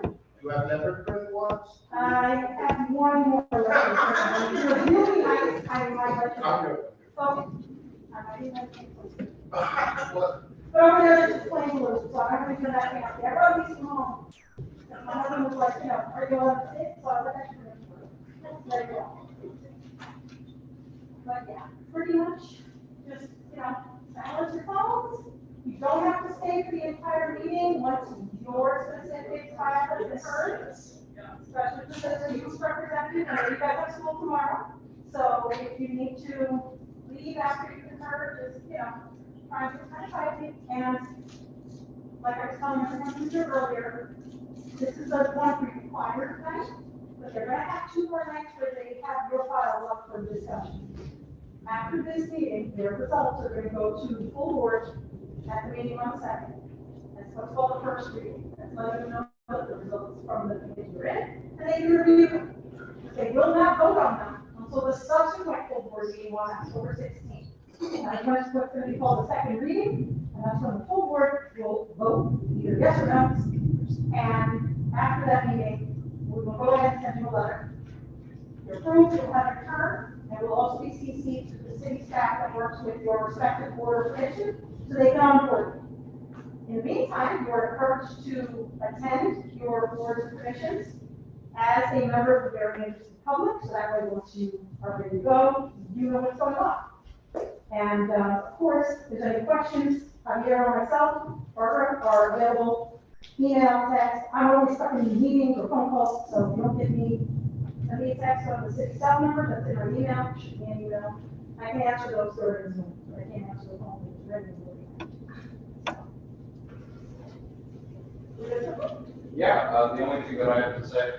Do you have letter print ones? I have one more letter. You're really nice, I might let you. I'm good. So, I might even think so. What? But over there, it's plain blue, so I don't think that I can't. I wrote these from home. My husband was like, you know, are you on sick? So I was like, there you go. But yeah, pretty much, just, you know, silence your phones. You don't have to stay for the entire meeting once your specific file has been heard. Especially because the youth representative, and you guys have school tomorrow. So if you need to leave after you've been heard, just, you know, try to kind of fight it. And like I was telling everyone earlier, this is a one required night, but they're gonna have 2 more nights where they have your file up for discussion. After this meeting, their results are gonna go to the full board at the meeting on the 2nd. That's what's called the first reading. That's letting them know the results from the committee you're in, and they can review them. They will not vote on them until the subsequent full board meeting on October 16th. That's what's going to be called the second reading, and that's when the full board will vote either yes or no. And after that meeting, we will go ahead and send you a letter. You're approved, you'll have a return, and will also be CC'd to the city staff that works with your respective board of education, so they can onboard you. In the meantime, you are encouraged to attend your boards and commissions as a member of the very interested public, so that way once you are ready to go, you know what's going on. And of course, if there's any questions, Javier or myself, Barbara, are available, email, text. I'm always stuck in meetings or phone calls, so if you don't get me, send me a text on the city cell number that's in our email, shoot me an email. I can answer those during Zoom, but I can't answer the phone calls regularly. Yeah, the only thing that I have to say,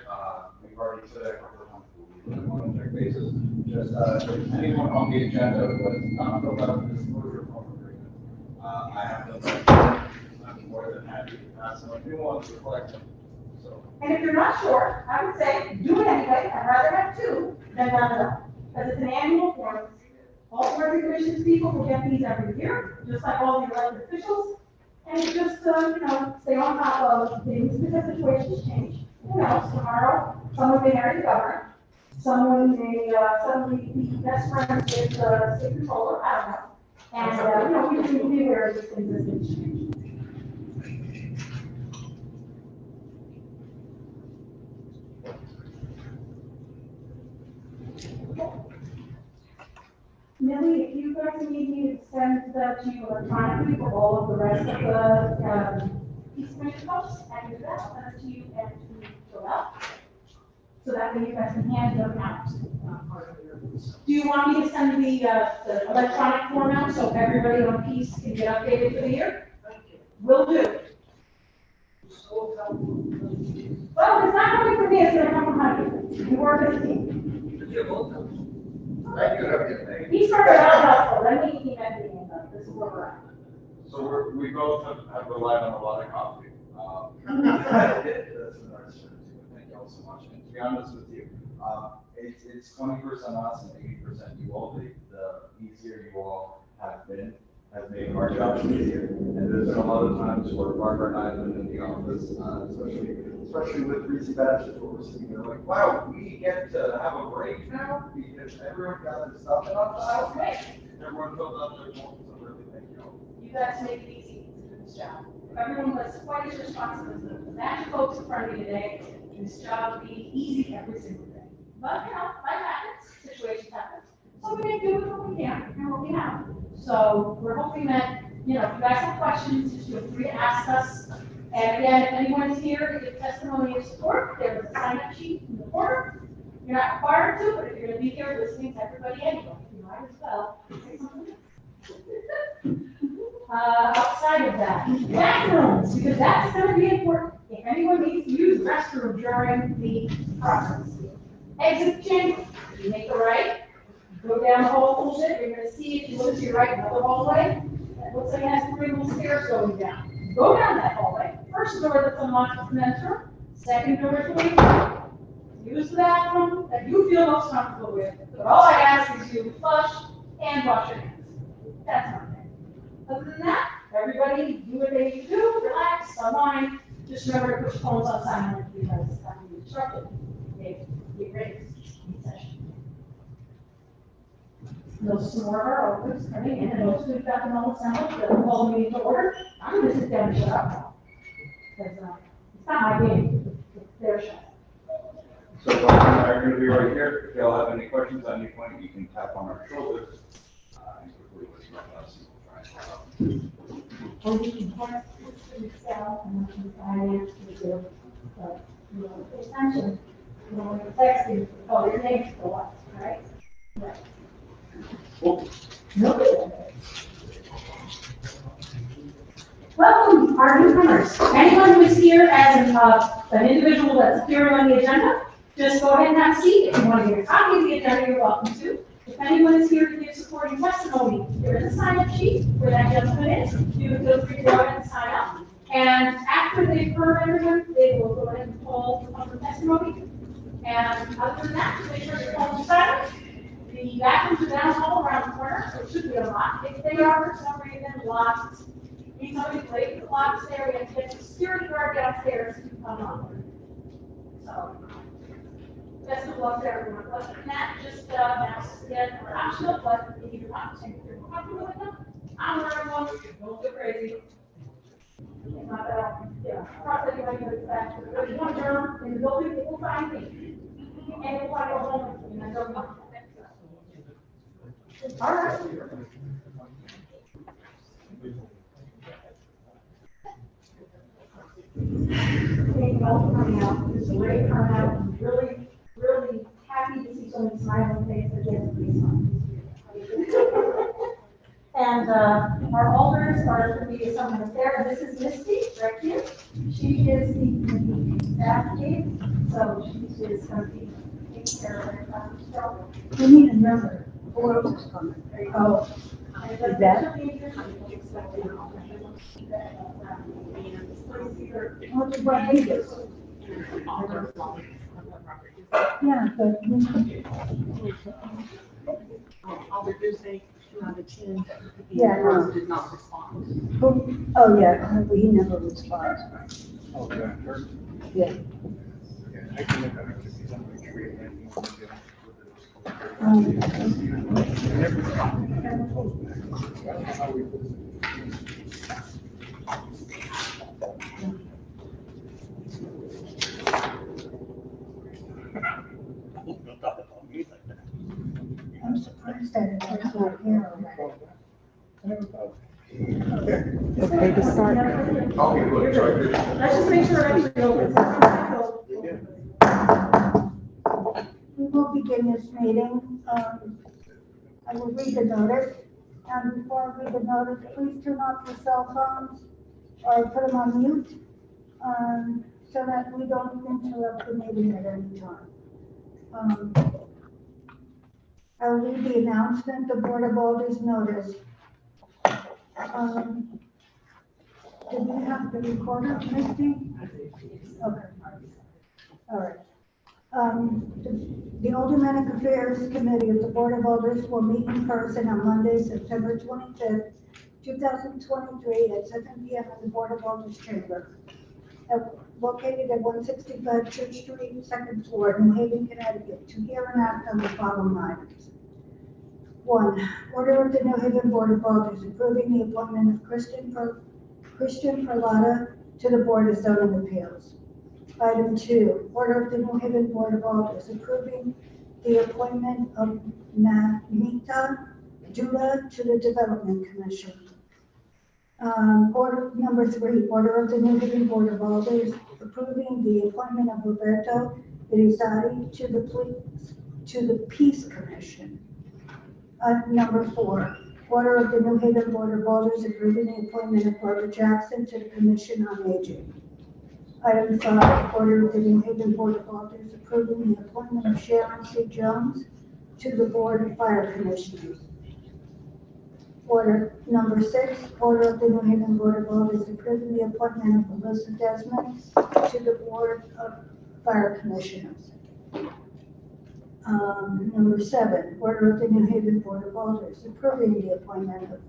we've already said it a couple of times, on a monitoring basis, just, if anyone on the agenda was not filled out the disclosure form agreement, I have them, I'm more than happy to pass them, if you want to reflect them, so. And if you're not sure, I would say, do it anyway. I'd rather have 2 than none at all. Because it's an annual form. All board and commissions people will get these every year, just like all the elected officials. And you just, you know, stay on top of things because situations change. Who knows, tomorrow, someone may marry the governor. Someone may suddenly be best friends with the state controller, I don't know. And, you know, we just need to be aware of these things as things change. Millie, if you guys need me to send that to you electronically for all of the rest of the Peace Commission folks, I can do that. I'll send it to you and to Joel. So that way you guys can hand them out. Do you want me to send the electronic form out so everybody on Peace can get updated for the year? Will do. Well, it's not coming from me, it's gonna come from Honey. We work as a team. Thank you, everything. He started out helpful, then he came at the end of this is where we're at. So we both have relied on a lot of coffee. That's another strategy. Thank you all so much. And to be honest with you, it's 20% us and 80% you all. The easier you all have been has made our jobs easier. And there's been a lot of times where Barbara and I have been in the office, especially with recent batches, where we're sitting there like, wow, we get to have a break now because everyone got their stuff in on time. Everyone filled out their forms, so really thank you all. You guys make it easy, it's a good job. If everyone was quite as responsible as the magic folks in front of you today, this job would be easy every single day. But, you know, life happens, situations happen. So we make do with what we can and what we have. So we're hoping that, you know, if you guys have questions, just feel free to ask us. And again, if anyone is here to give testimony of support, there is a sign-up sheet in the corner. You're not required to, but if you're going to be here listening to everybody anyway, you might as well say something. Outside of that, bathrooms, because that's going to be important. If anyone needs to use the restroom during the process, exit chamber, you make a right, go down the hall a little bit, you're going to see, if you look to your right, another hallway. It looks like it has 3 little stairs going down. Go down that hallway. First door that's unlocked is the men's room. Second door is the waiting room. Use the bathroom that you feel most comfortable with. But all I ask is you flush and wash your hands. That's my thing. Other than that, everybody do what they need to do, relax, unwind, Just remember to push phones on silent because it's not being disrupted. Okay, get ready. Session. Those some more of our openers coming in, and those who've got them all assembled, that will call the meeting to order. I'm gonna sit down and shut up now. Because, it's not my game, it's their show. So I'm going to be right here. If y'all have any questions at any point, you can tap on our shoulders. And quickly listen to us and we'll try and help. Or you can text to Excel and you can finance to do, but, you know, pay attention. You know, when you're texting, oh, your name's go up, right? Right. Cool. Nobody. Welcome, our newcomers. Anyone who is here as an individual that's appearing on the agenda, just go ahead and have a seat. If you want to get a copy of the agenda, you're welcome to. If anyone is here to give supporting testimony, there is a sign-up sheet where that gentleman is. You can feel free to go ahead and sign up. And after they've heard everyone, they will go ahead and call the testimony. And other than that, make sure your phones are silent. The bathrooms are down all around the corner, so it should be a lot. If they are for some reason locked, need somebody to wait for the locks there, we have to get the security guard downstairs to come on. So, best of luck to everyone. Other than that, just masks again are optional, but if you're not comfortable with them, I'm wearing one. Don't go crazy. It's not that, yeah, probably going to go back to there's one germ in the building, it will find me. And it will go home with me, and I don't know. All right. Thank you all for coming out. It's a great turnout. I'm really, really happy to see so many smiling faces again this month. And our alders are going to be someone that's there. This is Misty right here. She is the staff chief, so she is going to be taking care of it. We need a number. Who else is coming? Oh. Is that? Yeah, but. Alder say 2 out of 10. Yeah, no. Did not respond. Oh, yeah, he never responds. Oh, yeah, her. Yeah. Yeah, I can look at it to see something tree and then you can get I'm surprised that it's not here. Okay to start. Okay, good, sorry, good. Let's just make sure everybody opens. We will begin this meeting. I will read the notice. And before I read the notice, please turn off your cell phones or put them on mute so that we don't interrupt the meeting at any time. I'll read the announcement, the Board of Alders notice. Did we have the recorder, Misty? Okay. All right. The Aldermanic Affairs Committee of the Board of Alders will meet in person on Monday, September 25th, 2023 at 7 p.m. in the Board of Alders chamber. Located at 165 Church Street, second floor, New Haven, Connecticut, to hear and act on the following items. 1. Order of the New Haven Board of Alders approving the appointment of Christian Perlotta to the Board of Zoning Appeals. Item 2. Order of the New Haven Board of Alders approving the appointment of Namita Dula to the Development Commission. Order number 3. Order of the New Haven Board of Alders approving the appointment of Roberto Irizarry to the Peace Commission. Number 4, order of the New Haven Board of Alders approving the appointment of Barbara Jackson to the Commission on Aging. Item 5, order of the New Haven Board of Alders approving the appointment of Sharon C. Jones to the Board of Fire Commissioners. Order number 6, order of the New Haven Board of Alders approving the appointment of Melissa Desmond to the Board of Fire Commissioners. Number 7, order of the New Haven Board of Alders approving the appointment of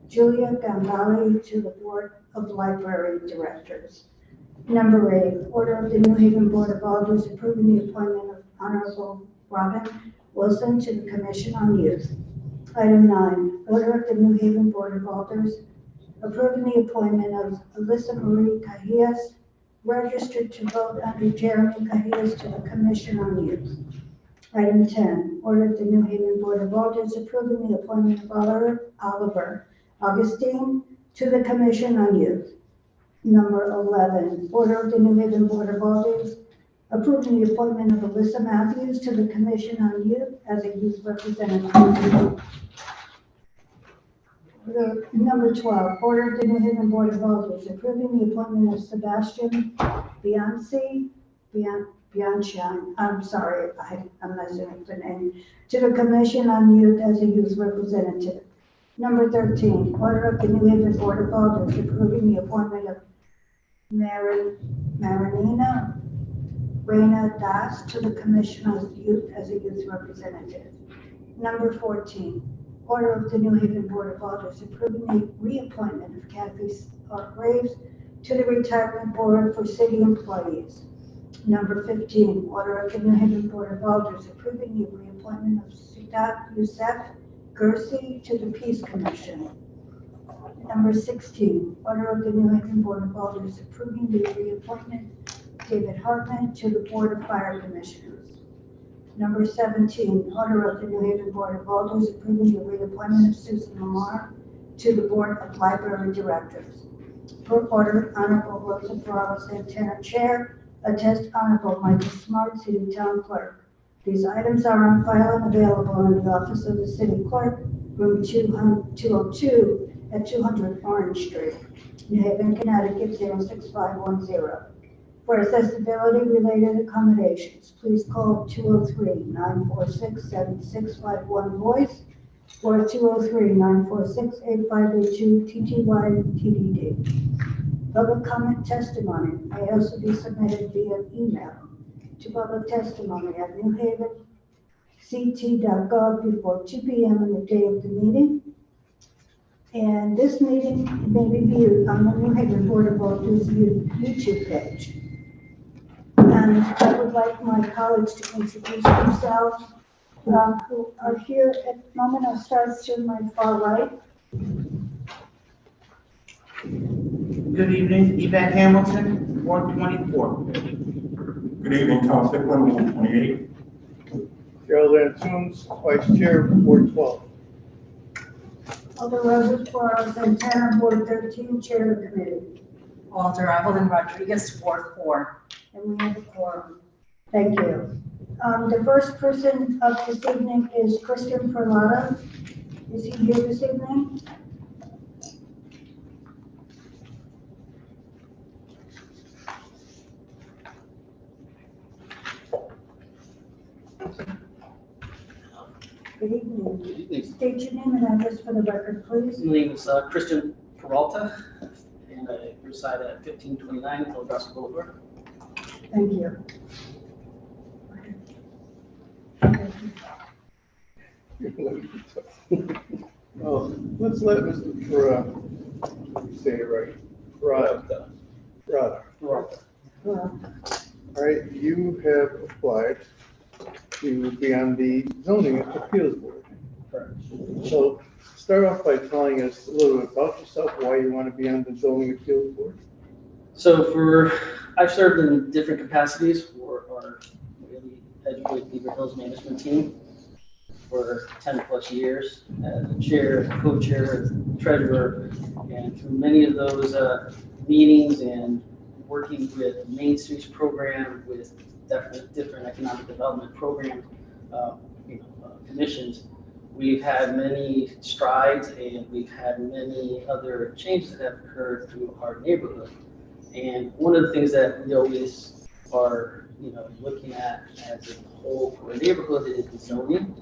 Julia Gambale to the Board of Library Directors. Number 8, order of the New Haven Board of Alders approving the appointment of Honorable Robin Wilson to the Commission on Youth. Item 9, order of the New Haven Board of Alders approving the appointment of Alyssa Marie Cajias, registered to vote under Jeremy Cajias to the Commission on Youth. Item 10, order of the New Haven Board of Alders approving the appointment of Oliver Augustine to the Commission on Youth. Number 11, order of the New Haven Board of Alders approving the appointment of Alyssa Matthews to the Commission on Youth as a youth representative. Number 12, order of the New Haven Board of Alders approving the appointment of Sebastian Biancian, I'm sorry, I'm messing up the name, to the Commission on Youth as a youth representative. Number 13, order of the New Haven Board of Alders approving the appointment of Marinina Reina Das to the Commission on Youth as a youth representative. Number 14, order of the New Haven Board of Alders approving the reappointment of Kathy Graves to the Retirement Board for city employees. Number 15, order of the New Haven Board of Alders approving the reappointment of Sidat Youssef Gersi to the Peace Commission. Number 16, order of the New Haven Board of Alders approving the reappointment of David Hartman to the Board of Fire Commissioners. Number 17, order of the New Haven Board of Alders approving the reappointment of Susan Lamar to the Board of Library Directors. Per order, Honorable Rosa Ferraro Santana, Chair, attest Honorable Michael Smart, City Town Clerk. These items are on file and available in the office of the City Clerk, room 202 at 200 Orange Street, New Haven, Connecticut 06510. For accessibility-related accommodations, please call 203-946-7651 voice or 203-946-8582 TTY TDD. Public comment testimony may also be submitted via email to public testimony at newhavenct.gov before 2 p.m. on the day of the meeting. And this meeting may be viewed on the New Haven Board of Alders YouTube page. And I would like my colleagues to introduce themselves, who are here at the moment. I'll start to my far right. Good evening, Yvette Hamilton, Ward 24. Good evening, Tom Stickland, Ward 28. Gerald Antunes, Vice Chair, Board 12. Alder Rosa Flores Santana, Board 13, Chair of the Committee. Alder Evelyn Rodriguez, Ward 4. And we have a quorum. Thank you. The first person up this evening is Christian Perlotta. Is he here this evening? Good evening. Good evening. State your name and address for the record, please. My name is Christian Peralta, and I reside at 1529 Philadelphia Boulevard. Thank you. Oh, let's let Mr. say it right. Rada. Peralta. Well, All right, you have applied to be on the zoning appeals board. Correct. So start off by telling us a little bit about yourself, why you want to be on the zoning appeals board. So I've served in different capacities for our really educated Beaver Hills management team for 10 plus years as a chair, co-chair, treasurer, and through many of those meetings and working with the Main Streets program, with different economic development program commissions, we've had many strides and we've had many other changes that have occurred through our neighborhood. And one of the things that we always are, looking at as a whole for a neighborhood is the zoning,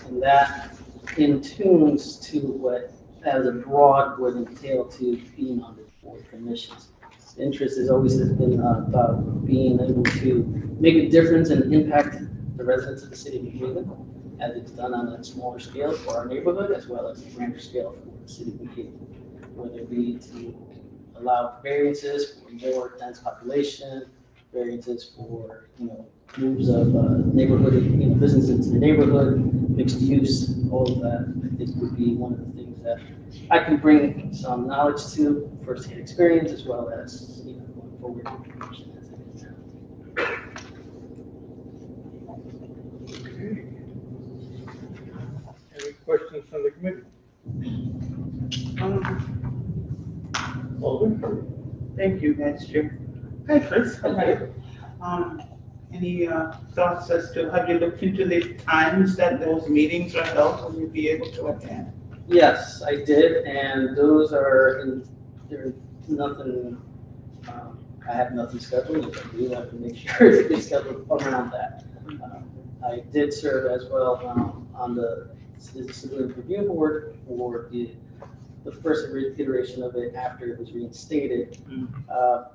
and that in tunes to what, as a broad, would entail to being on the board commissions. The interest has always been about being able to make a difference and impact the residents of the city of New Haven, as it's done on a smaller scale for our neighborhood, as well as a grander scale for the city of New Haven, whether it be to allow variances for more dense population, variances for, moves of neighborhood, business into the neighborhood, mixed use, all of that, I think would be one of the things that I can bring some knowledge to, firsthand experience, as well as, going forward. Information as it is now. Okay. Any questions from the committee? Alder? Thank you, Vice Chair. Hi, Chris. Hello. Any thoughts as to, have you looked into the times that those meetings are held? Will you be able to attend? Yes, I did, and those are, there's nothing, I have nothing scheduled. If I do, I have to make sure it's scheduled around that. I did serve as well on the Civilian Review Board for the first iteration of it after it was reinstated. I'm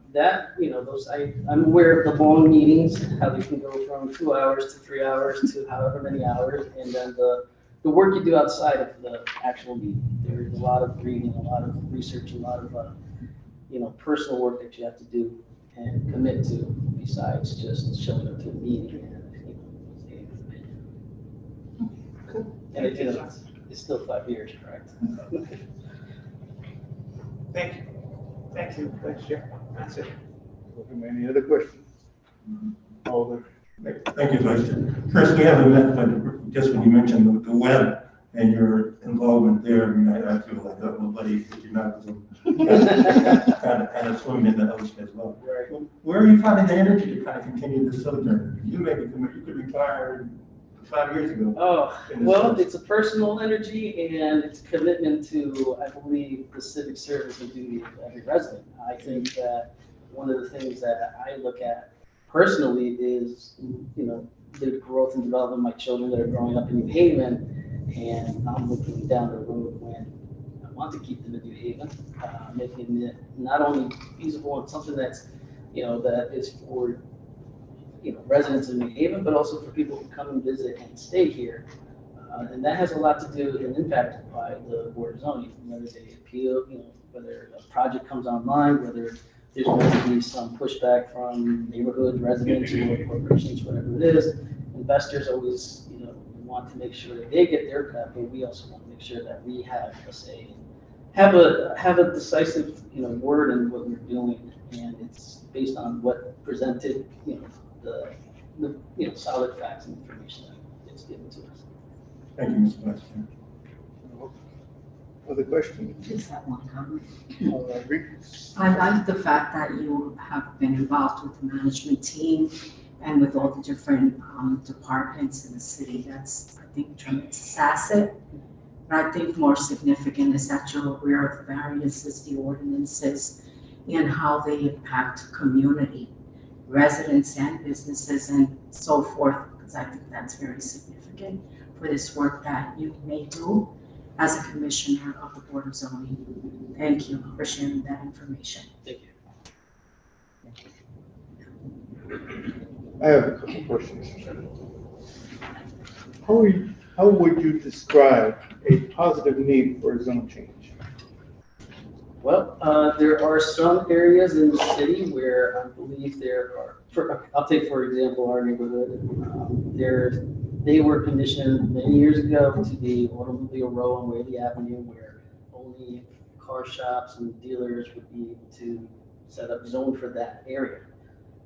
aware of the long meetings, how they can go from 2 hours to 3 hours to however many hours, and then the work you do outside of the actual meeting. There's a lot of reading, a lot of research, a lot of personal work that you have to do and commit to besides just showing up to a meeting and stating an opinion. And it's still 5 years, correct? Thank you. Thank you, Vice Chair. That's it. Any other questions? Alder? Thank you, Vice Chair. Chris, we haven't met, but just when you mentioned the web and your involvement there, I mean, I feel like nobody, if you're not, kind of swimming in the ocean as well. Right. Where are you finding the energy to kind of continue this sojourn? You could retire 5 years ago. Oh, well, it's a personal energy and it's a commitment to, I believe, the civic service and duty of every resident. I think that one of the things that I look at personally is, the growth and development of my children that are growing up in New Haven, and I'm looking down the road when I want to keep them in New Haven, making it not only feasible and something that's, that is for residents in New Haven, but also for people who come and visit and stay here. And that has a lot to do and impacted by the Board of Zoning, whether they appeal, whether a project comes online, whether there's going to be some pushback from neighborhood residents or corporations, whatever it is. Investors always, want to make sure that they get their cut, but we also want to make sure that we have a say and have a decisive, word in what we're doing, and it's based on what presented, the solid facts and information that is given to us. Thank you, Mr. Vice Chair. Other questions? Just have one comment. Agree? I like the fact that you have been involved with the management team and with all the different departments in the city. That's, I think, a tremendous asset. But I think more significant is that you're aware of the variances, the ordinances, and how they impact community, residents and businesses and so forth, because I think that's very significant for this work that you may do as a commissioner of the Board of Zoning. Thank you for sharing that information. Thank you. I have a couple questions. How would you describe a positive need for a zone change? Well, there are some areas in the city where I believe there are, I'll take for example our neighborhood. They were conditioned many years ago to be automobile row on Whaley Avenue, where only car shops and dealers would be able to set up zone for that area.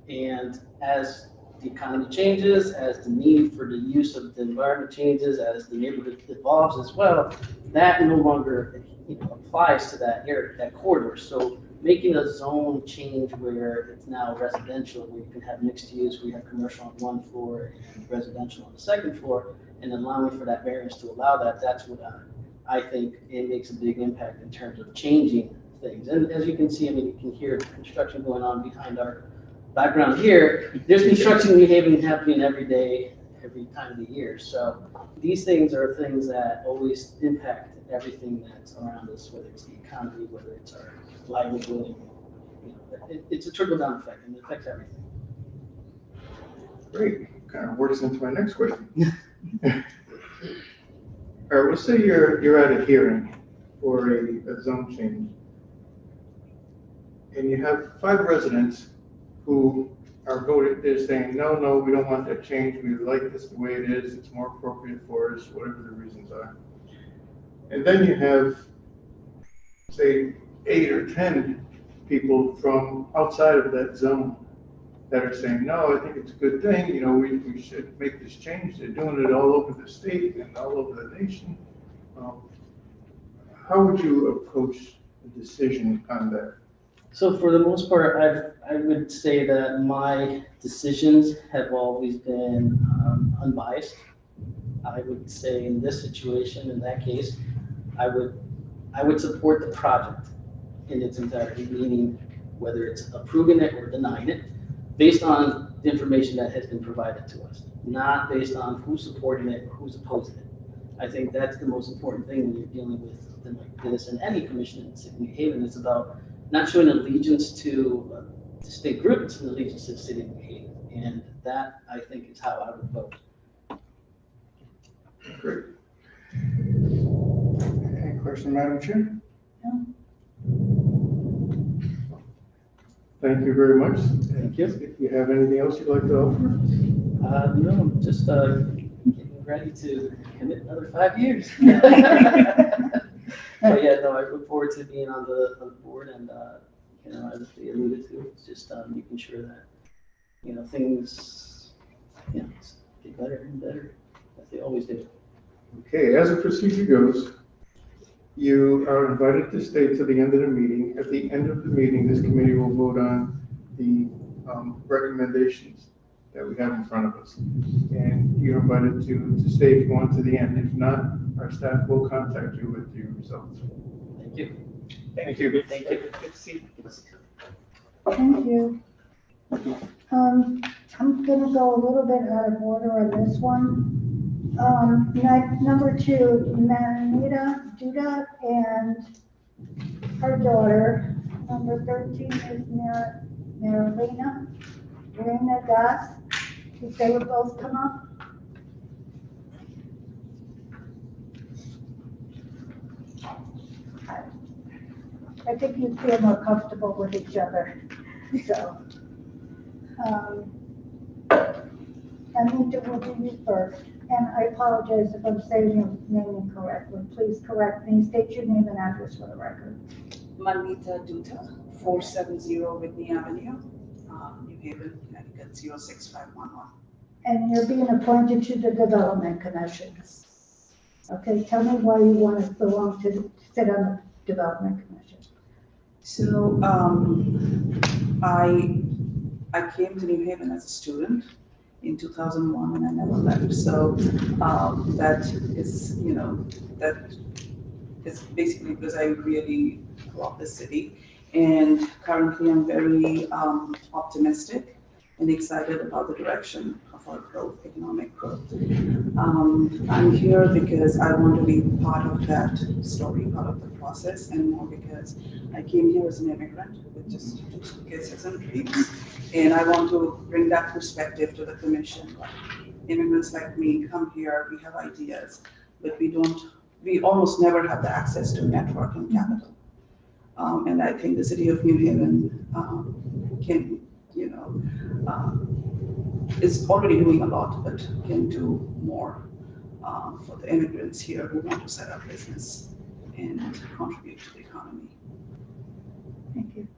And as the economy changes, as the need for the use of the environment changes, as the neighborhood evolves as well, that no longer applies to that area, that corridor. So making a zone change where it's now residential, where you can have mixed use, we have commercial on one floor and residential on the second floor, and allowing for that variance to allow that, that's what I think it makes a big impact in terms of changing things. And as you can see, I mean, you can hear construction going on behind our background here. There's construction in New Haven happening every day, every time of the year. So these things are things that always impact everything that's around us, whether it's the economy, whether it's our livelihood. It's a trickle-down effect, and it affects everything. Great, kind of works into my next question. All right, let's say you're at a hearing for a zone change. and you have 5 residents who are voted, they're saying, no, no, we don't want that change, we like this the way it is, it's more appropriate for us, whatever the reasons are. And then you have, say, 8 or 10 people from outside of that zone that are saying, no, I think it's a good thing, you know, we should make this change. They're doing it all over the state and all over the nation. How would you approach the decision on that? So for the most part, I would say that my decisions have always been unbiased. I would say in this situation, in that case, I would support the project in its entirety, meaning whether it's approving it or denying it, based on the information that has been provided to us, not based on who's supporting it or who's opposing it. I think that's the most important thing when you're dealing with something like this, and any commission in the city of New Haven. It's about not showing allegiance to the state group, it's an allegiance to the city of New Haven. And that, I think, is how I would vote. Great. Any question, Madam Chair? No. Thank you very much. Thank you. If you have anything else you'd like to offer? No, I'm just getting ready to commit another 5 years. But yeah, no, I look forward to being on the board, and you know, as they alluded to, it's just making sure that, you know, things, you know, get better and better, as they always do. Okay, as the procedure goes, you are invited to stay to the end of the meeting. At the end of the meeting, this committee will vote on the recommendations that we have in front of us. And you're invited to stay if you want to the end. If not, our staff will contact you with the results. Thank you. Thank you. Thank you. Good to see you. Thank you. I'm gonna go a little bit out of order on this one. Number 2, Manita Duda and her daughter. Number 13 is Marilena Das. If they would both come up. I think you feel more comfortable with each other, so. Anita will do you first, and I apologize if I'm saying your name incorrectly. Please correct me, state your name and address for the record. Manita Duta, 470 Whitney Avenue, New Haven, Connecticut, 06511. And you're being appointed to the Development Commission. Okay, tell me why you want to belong to, sit on the Development Commission. So I came to New Haven as a student in 2001, and I never left. So that is, you know, that is basically because I really love the city. And currently I'm very optimistic and excited about the direction of our growth, economic growth. I'm here because I want to be part of that story, part of the process, and more because I came here as an immigrant with just kisses and dreams. And I want to bring that perspective to the commission. Like, immigrants like me come here, we have ideas, but we almost never have the access to network and capital. And I think the city of New Haven can, you know, is already doing a lot, but can do more for the immigrants here who want to set up business and contribute to the economy. Thank you.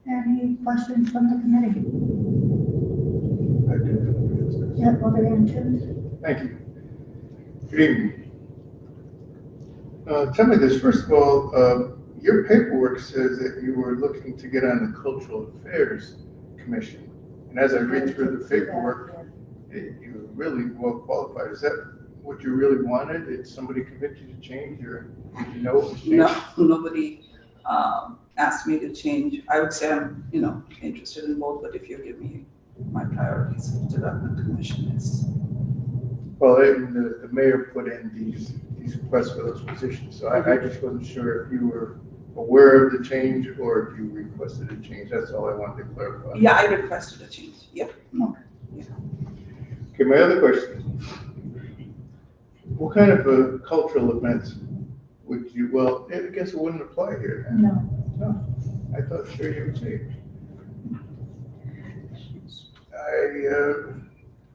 Any questions from the committee? I do. Yeah, other answers? Thank you. Good evening. Tell me this, first of all, your paperwork says that you were looking to get on the Cultural Affairs Commission. And as I read through the paperwork, you're really well qualified. Is that what you really wanted? Did somebody convince you to change, or did you know it was changing? No, nobody asked me to change. I would say I'm, you know, interested in both, but if you give me my priorities, Development Commission is. Well, the mayor put in these requests for those positions, so I just wasn't sure if you were aware of the change or if you requested a change. That's all I wanted to clarify. Yeah, I requested a change. Yep. Okay. Yeah. Okay, my other question. What kind of cultural events would you, well, I guess it wouldn't apply here. No. No, I thought sure you would say. I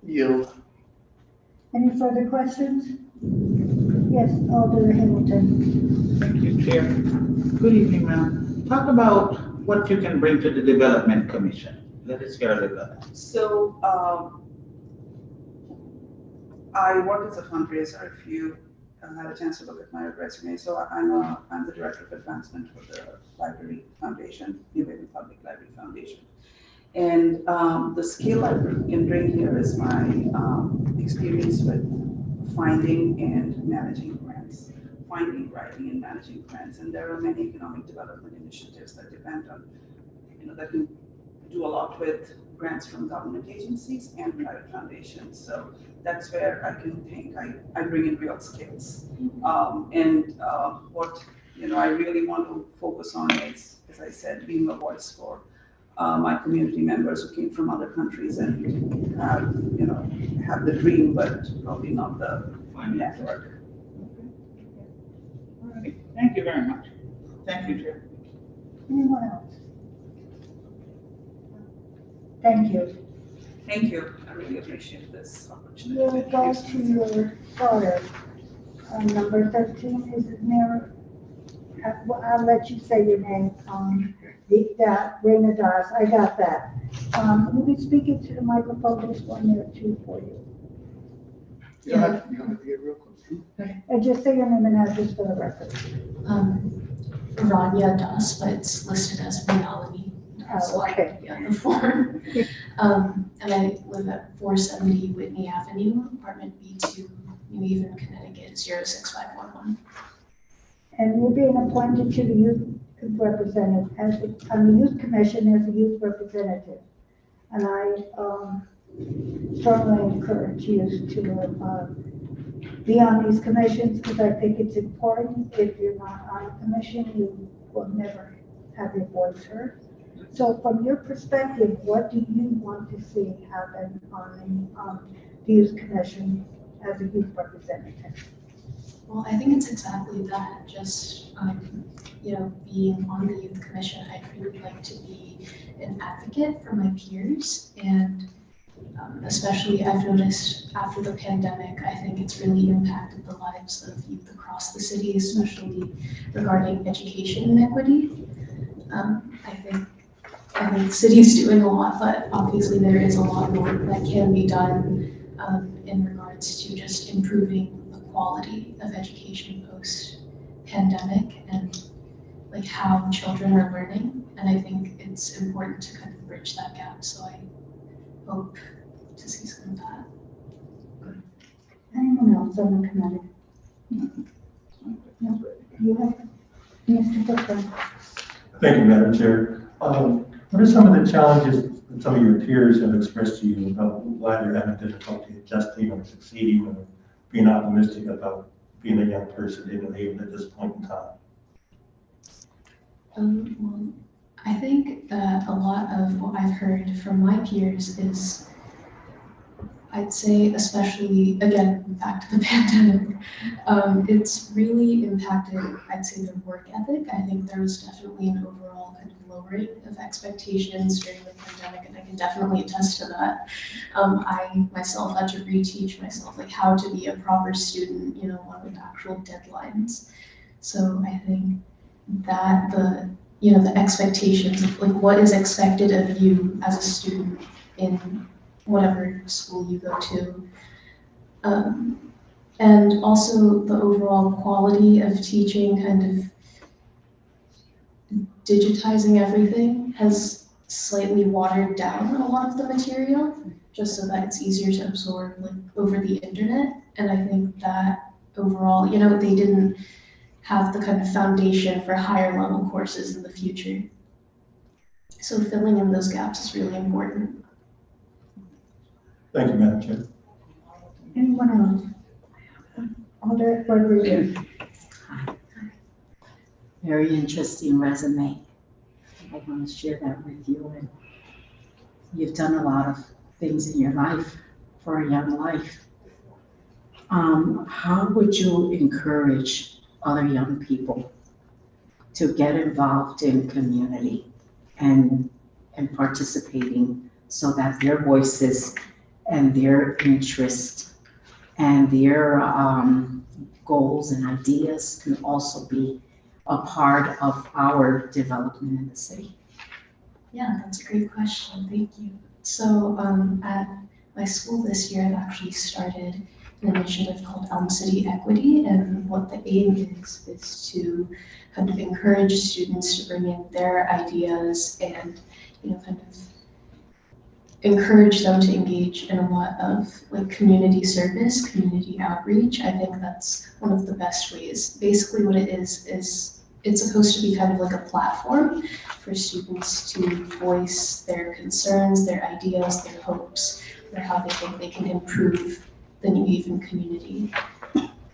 yield. Any further questions? Yes, Alder Hamilton. Thank you, Chair. Good evening, ma'am. Talk about what you can bring to the Development Commission. Let us hear about that. So, I work as a fundraiser, if you had a chance to look at my resume. So I'm the Director of Advancement for the Library Foundation, New Haven Public Library Foundation. And the skill I can bring here is my experience with finding and managing grants, finding, writing, and managing grants. And there are many economic development initiatives that depend on, that can do a lot with grants from government agencies and private foundations. So that's where I can think I bring in real skills. What I really want to focus on is, as I said, being a voice for my community members who came from other countries and have the dream, but probably not the network. All right. Thank you very much. Thank you, Chair. Anyone else? Thank you. Thank you. I really appreciate this opportunity. We'll go to your daughter. Number 13, is it Mary? I'll let you say your name. Raina Das, I got that. Will you speak into the microphone? There's one there too for you. You don't have to get real close. And just say your name and address for the record. Rania Das, but it's listed as Reality. Oh, okay. On the form. And I live at 470 Whitney Avenue, apartment B2, New Haven, Connecticut, 06511. And you're being appointed to the youth representative, on the youth commission as a youth representative. And I strongly encourage you to be on these commissions because I think it's important. If you're not on a commission, you will never have your voice heard. So from your perspective, what do you want to see happen on the youth commission as a youth representative? Well, I think it's exactly that. Just, being on the youth commission, I'd really like to be an advocate for my peers. And especially I've noticed after the pandemic, I think it's really impacted the lives of youth across the city, especially regarding education inequity. I think the city's doing a lot, but obviously there is a lot more that can be done in regards to just improving the quality of education post-pandemic and like how children are learning. And I think it's important to kind of bridge that gap. So I hope to see some of that. Anyone else on the committee? No? You have, Mr. Booker? Thank you, Madam Chair. What are some of the challenges that some of your peers have expressed to you about why they're having difficulty adjusting or succeeding or being optimistic about being a young person in New Haven at this point in time? Well, I think that a lot of what I've heard from my peers is, I'd say, especially, again, back to the pandemic, it's really impacted, I'd say, their work ethic. I think there was definitely an overall kind of lowering of expectations during the pandemic, and I can definitely attest to that. I myself had to reteach myself like how to be a proper student, one with actual deadlines. So I think that the expectations of like what is expected of you as a student in whatever school you go to. And also the overall quality of teaching, kind of digitizing everything has slightly watered down a lot of the material, just so that it's easier to absorb like over the internet. And I think that overall, they didn't have the kind of foundation for higher level courses in the future. So filling in those gaps is really important. Thank you, Madam Chair. Anyone else? Alder Rodriguez. Very interesting resume. I want to share that with you. And you've done a lot of things in your life for a young life. How would you encourage other young people to get involved in community and participating so that their voices and their interests and their goals and ideas can also be a part of our development in the city. Yeah, that's a great question. Thank you. So at my school this year, I've actually started an initiative called Elm City Equity, and what the aim is to kind of encourage students to bring in their ideas and, you know, kind of encourage them to engage in a lot of like community service, community outreach. I think that's one of the best ways. Basically what it is it's supposed to be kind of like a platform for students to voice their concerns, their ideas, their hopes, or how they think they can improve the New Haven community.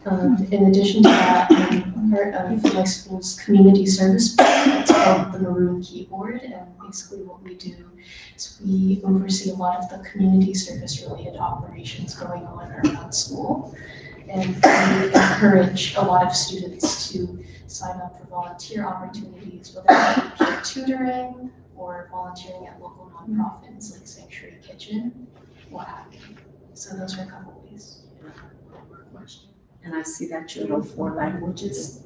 In addition to that, I'm part of my school's community service program. It's called the Maroon Keyboard, and basically what we do is we oversee a lot of the community service related operations going on around school. And we encourage a lot of students to sign up for volunteer opportunities, whether it be peer tutoring or volunteering at local nonprofits like Sanctuary Kitchen, what have you. So those are a couple ways. And I see that you know 4 languages,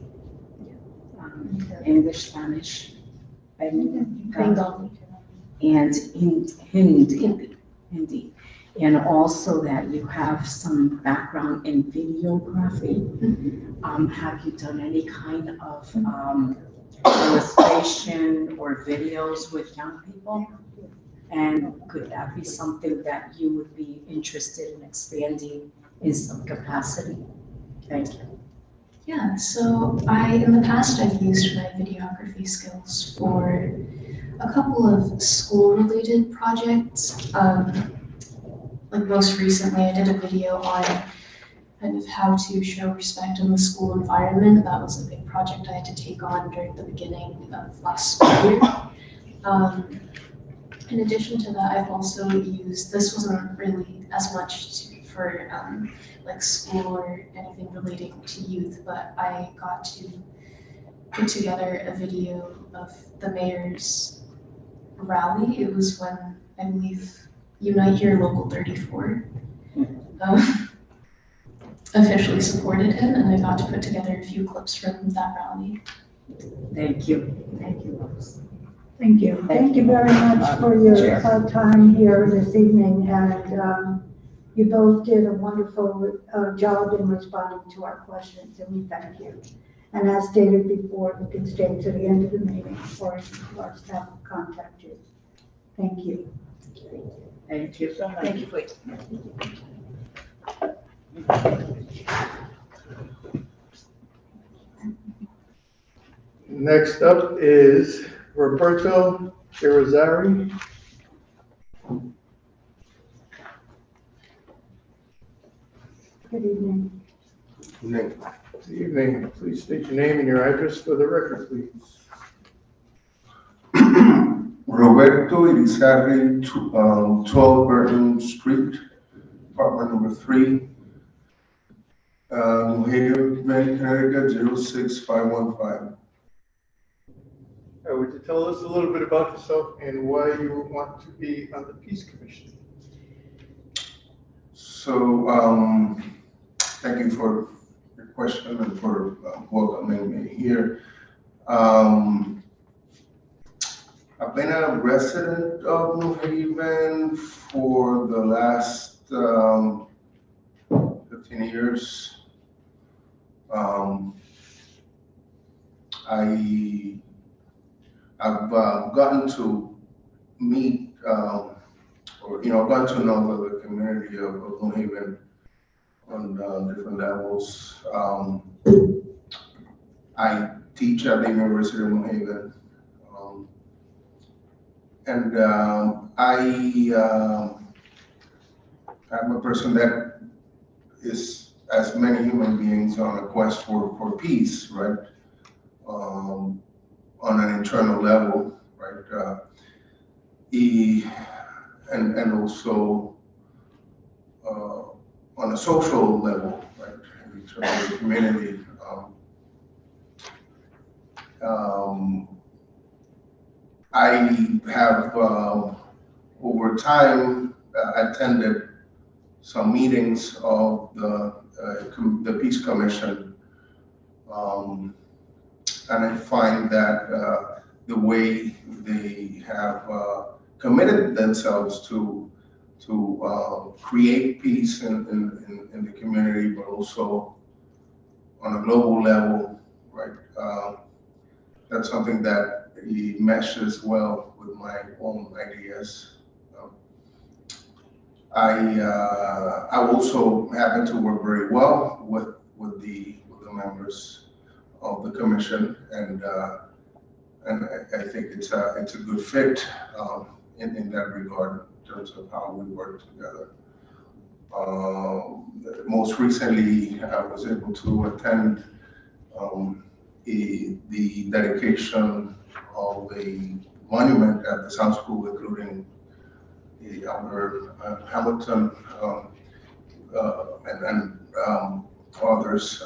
English, Spanish, and Hindi. And also that you have some background in videography. Have you done any kind of illustration or videos with young people? And could that be something that you would be interested in expanding in some capacity? Thank you. Yeah, so in the past, I've used my videography skills for a couple of school-related projects. Like most recently, I did a video on kind of how to show respect in the school environment. That was a big project I had to take on during the beginning of last school year. In addition to that, I've also used, this wasn't really as much for like school or anything relating to youth, but I got to put together a video of the mayor's rally. It was when, I believe, Unite Here Local 34 officially supported him, and I got to put together a few clips from that rally. Thank you. Thank you, Rose. Thank you. Thank you very much for your time here this evening, and you both did a wonderful job in responding to our questions, and we thank you. And as stated before, you can stay to the end of the meeting, or our staff will contact you. Thank you. Thank you. Thank you for it. Next up is Roberto Irizarry. Good evening. Good evening. Please state your name and your address for the record, please. Roberto Irizarry, 12 Burton Street, apartment number 3, New Haven, Connecticut, 06515. Would you tell us a little bit about yourself and why you want to be on the Peace Commission? So, thank you for your question and for welcoming me here. I've been a resident of New Haven for the last 15 years. I've gotten to meet, gotten to know the community of New Haven on different levels. I teach at the University of New Haven. And I'm a person that is, as many human beings, on a quest for peace, right? On an internal level, right? And also on a social level, right? In terms of the community. I have over time attended some meetings of the Peace Commission, and I find that the way they have committed themselves to create peace in the community, but also on a global level, right? That's something that meshes well with my own ideas. I also happen to work very well with the members of the commission, and I think it's a good fit in that regard in terms of how we work together. Most recently, I was able to attend the dedication of a monument at the Sound School, including the Elder Hamilton and others.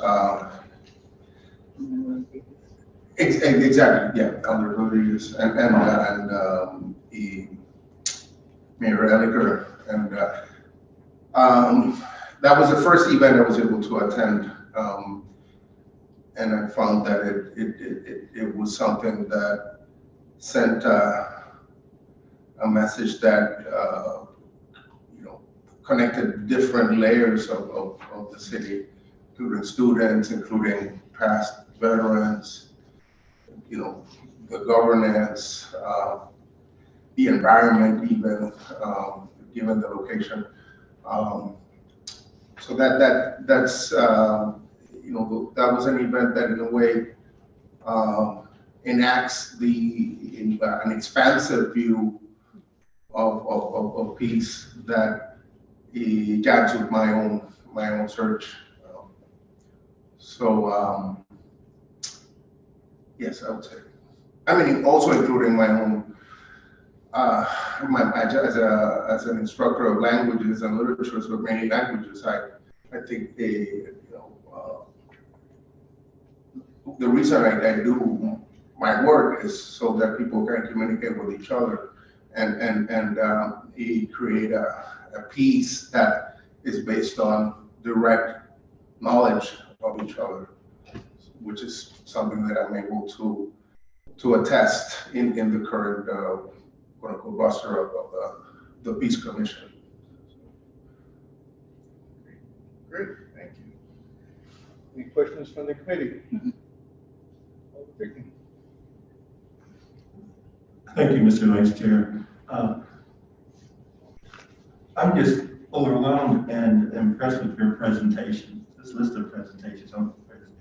Exactly, yeah, Elder Rodriguez and Mayor Elliker, and that was the first event I was able to attend, and I found that it was something that sent a message that connected different layers of the city, including students, including past veterans, the governance, the environment, even given the location. So that's that was an event that in a way enacts an expansive view of peace that jives with my own search. Yes, I would say. I mean, also including my own, as an instructor of languages and literatures with many languages, I think the reason I do my work is so that people can communicate with each other and create a peace that is based on direct knowledge of each other, which is something that I'm able to attest in the current quote unquote roster of the Peace Commission. Great, thank you. Any questions from the committee? Thank you, Mr. Vice Chair. I'm just overwhelmed and impressed with your presentation. This list of presentations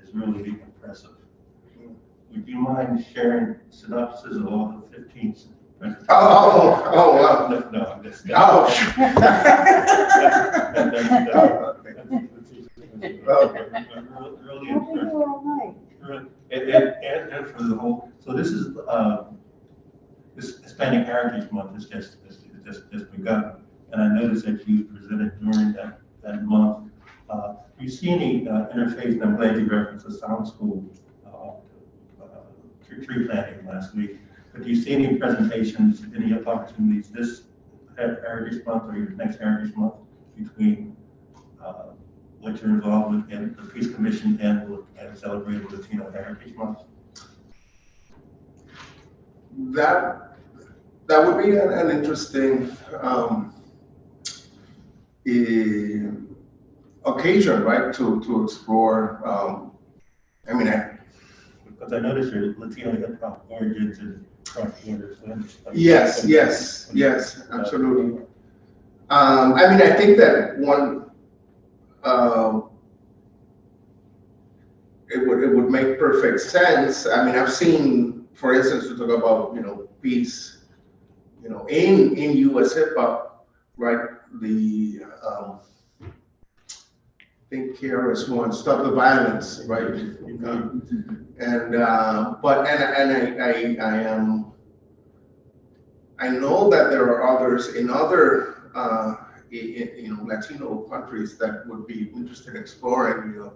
is really impressive. Would you mind sharing synopsis of all the 15 presentations? Wow. No, I'm just. Really impressive. And for the whole, so this is this Hispanic Heritage Month has just begun, and I noticed that you presented during that month. Do you see any interface? And I'm glad you referenced the Sound School tree planting last week. But do you see any presentations, any opportunities this Heritage Month or your next Heritage Month between what you're involved with in the Peace Commission and celebrating Latino Heritage Month? That would be an interesting occasion, right? To explore. Because I noticed your Latino hip hop origins and cross borders. Yes, absolutely. I think that one. It would make perfect sense. I've seen, for instance, to talk about peace, in U.S. hip hop, right? The I think KRS-One, Stop the Violence, right? I know that there are others in other Latino countries that would be interested in exploring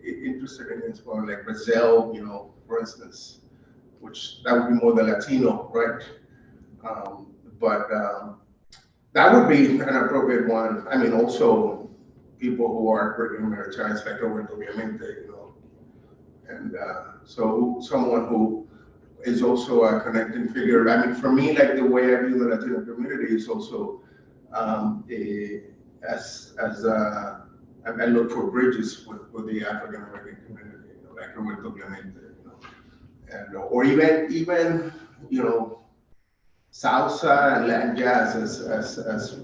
interested in as well, like Brazil, for instance, which that would be more the Latino, right? But that would be an appropriate one. I mean, also people who are bringing maritime, like Roberto Viamente, and so someone who is also a connecting figure. I mean, for me, like the way I view the Latino community is also I look for bridges with the African American community, like Roberto Clemente, and or even salsa and Latin jazz as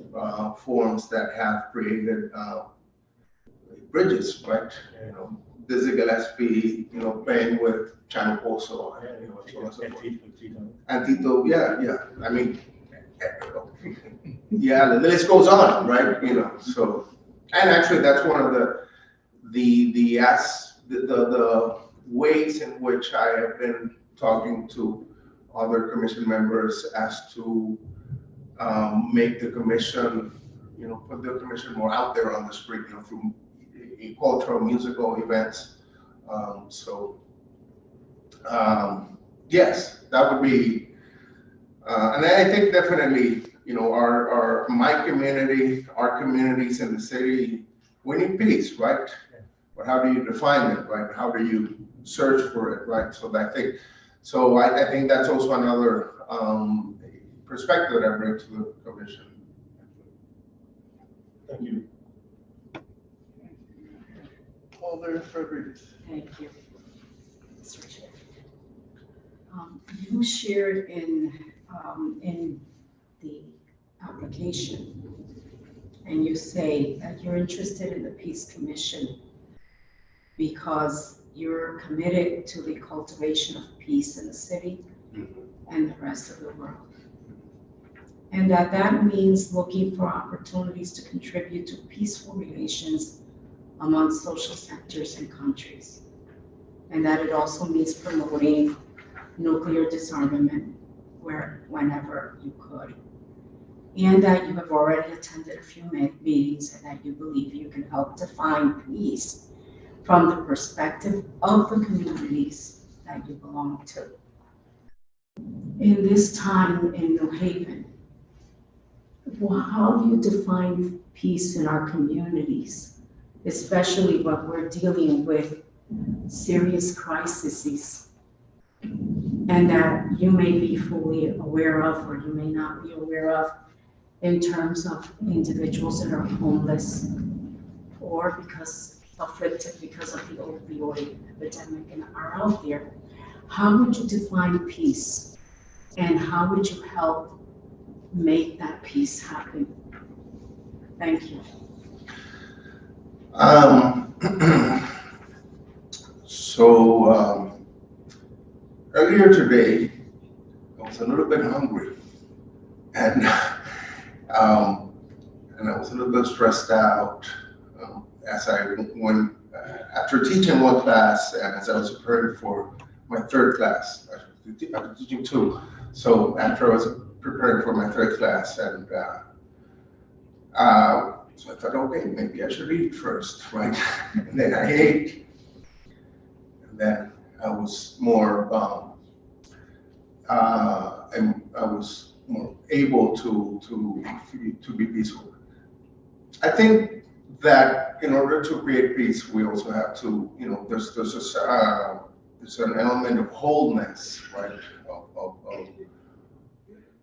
forms that have created bridges, right? Dizzy Gillespie, playing with Chano Pozo, and so on and so forth. And Tito, yeah. I mean, yeah, the list goes on, right? So, and actually, that's one of the ways in which I have been talking to other commission members as to make the commission, put the commission more out there on the street, through cultural, musical events. Yes, that would be, and I think definitely, my community, our communities in the city, we need peace, right? But how do you define it, right? How do you search for it, right? So I think that's also another perspective that I bring to the commission. Thank you. Alder Rodriguez. Thank you, Mr. Chair. You shared in the application, and you say that you're interested in the Peace Commission because you're committed to the cultivation of peace in the city and the rest of the world. And that means looking for opportunities to contribute to peaceful relations among social sectors and countries. And that it also means promoting nuclear disarmament whenever you could. And that you have already attended a few meetings and that you believe you can help define peace from the perspective of the communities that you belong to. In this time in New Haven, how do you define peace in our communities, especially when we're dealing with serious crises and that you may be fully aware of or you may not be aware of in terms of individuals that are homeless or afflicted because of the opioid epidemic and are out there? How would you define peace and how would you help make that peace happen? Thank you. Earlier today, I was a little bit hungry, and I was a little bit stressed out as I went after teaching one class and as I was preparing for my third class. After teaching two, so after I was preparing for my third class, and so I thought, okay, maybe I should eat first, right? And then I ate, and then I was more able to be peaceful. I think that in order to create peace, we also have to, there's an element of wholeness, right?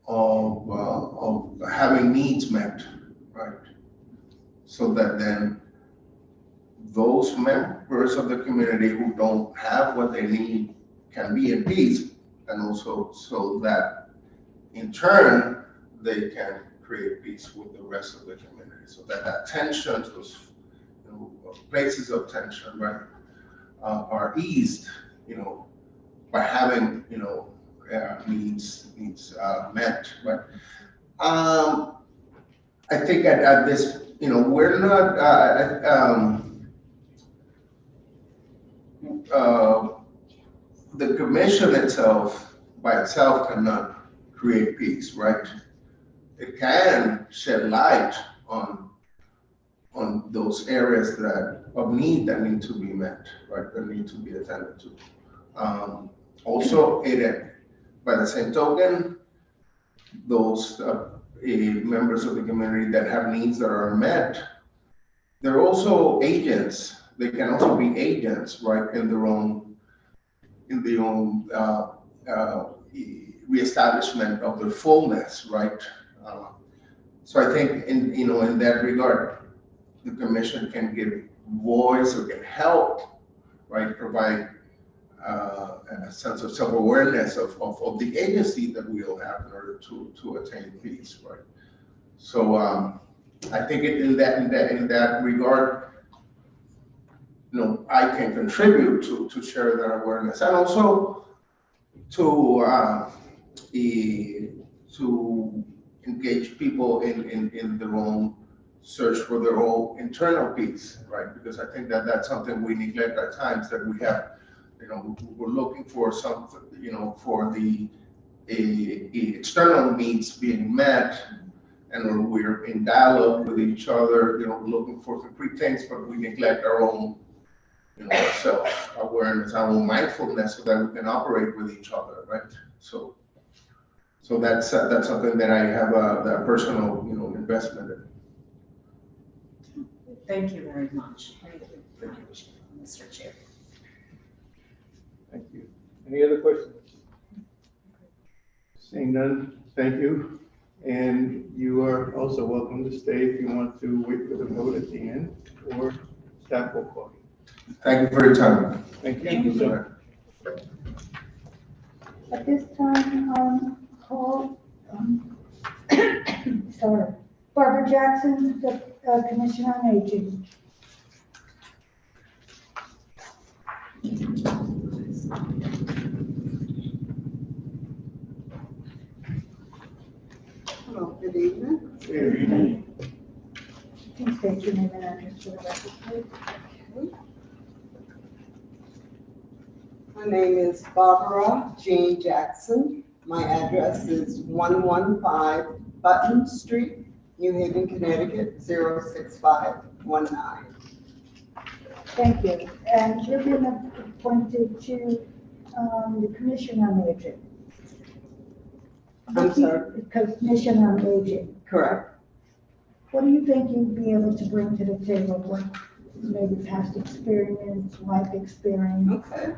Of having needs met, right? So that then those members of the community who don't have what they need can be in peace, and also so that in turn they can create peace with the rest of the community. So that tension, those places of tension, right, are eased, by having needs met. But I think at this, we're not. The commission itself, by itself, cannot create peace, right? It can shed light on those areas of need that need to be met, right, that need to be attended to. Also, by the same token, those members of the community that have needs that are met, they're also agents. They can also be agents, right, in their own reestablishment of their fullness, right? So I think in that regard, the commission can give voice or can help, right, provide a sense of self-awareness of the agency that we all have in order to attain peace, right? So I think in that regard, I can contribute to share that awareness, and also to engage people in their own search for their own internal peace, right? Because I think that that's something we neglect at times, that we have, we're looking for something, for the external needs being met, and we're in dialogue with each other, looking for concrete things, but we neglect our own, self-awareness, our own mindfulness, so that we can operate with each other, right? So that's something that I have a personal, investment in. Thank you very much. Thank you, Mr. Chair. Thank you. Any other questions? Seeing none, thank you. And you are also welcome to stay if you want to wait for the vote at the end, or staff will call you. Thank you for your time. Thank you. Thank you, sir. At this time, call, sorry, Barbara Jackson, the Commissioner on Aging. Hello, good evening. Good evening. Please state your name and address for the record, please. My name is Barbara Jean Jackson. My address is 115 Button Street, New Haven, Connecticut, 06519. Thank you. And you've been appointed to the Commission on Aging. I'm sorry? Commission on Aging. Correct. What do you think you'd be able to bring to the table? What maybe past experience, life experience? Okay.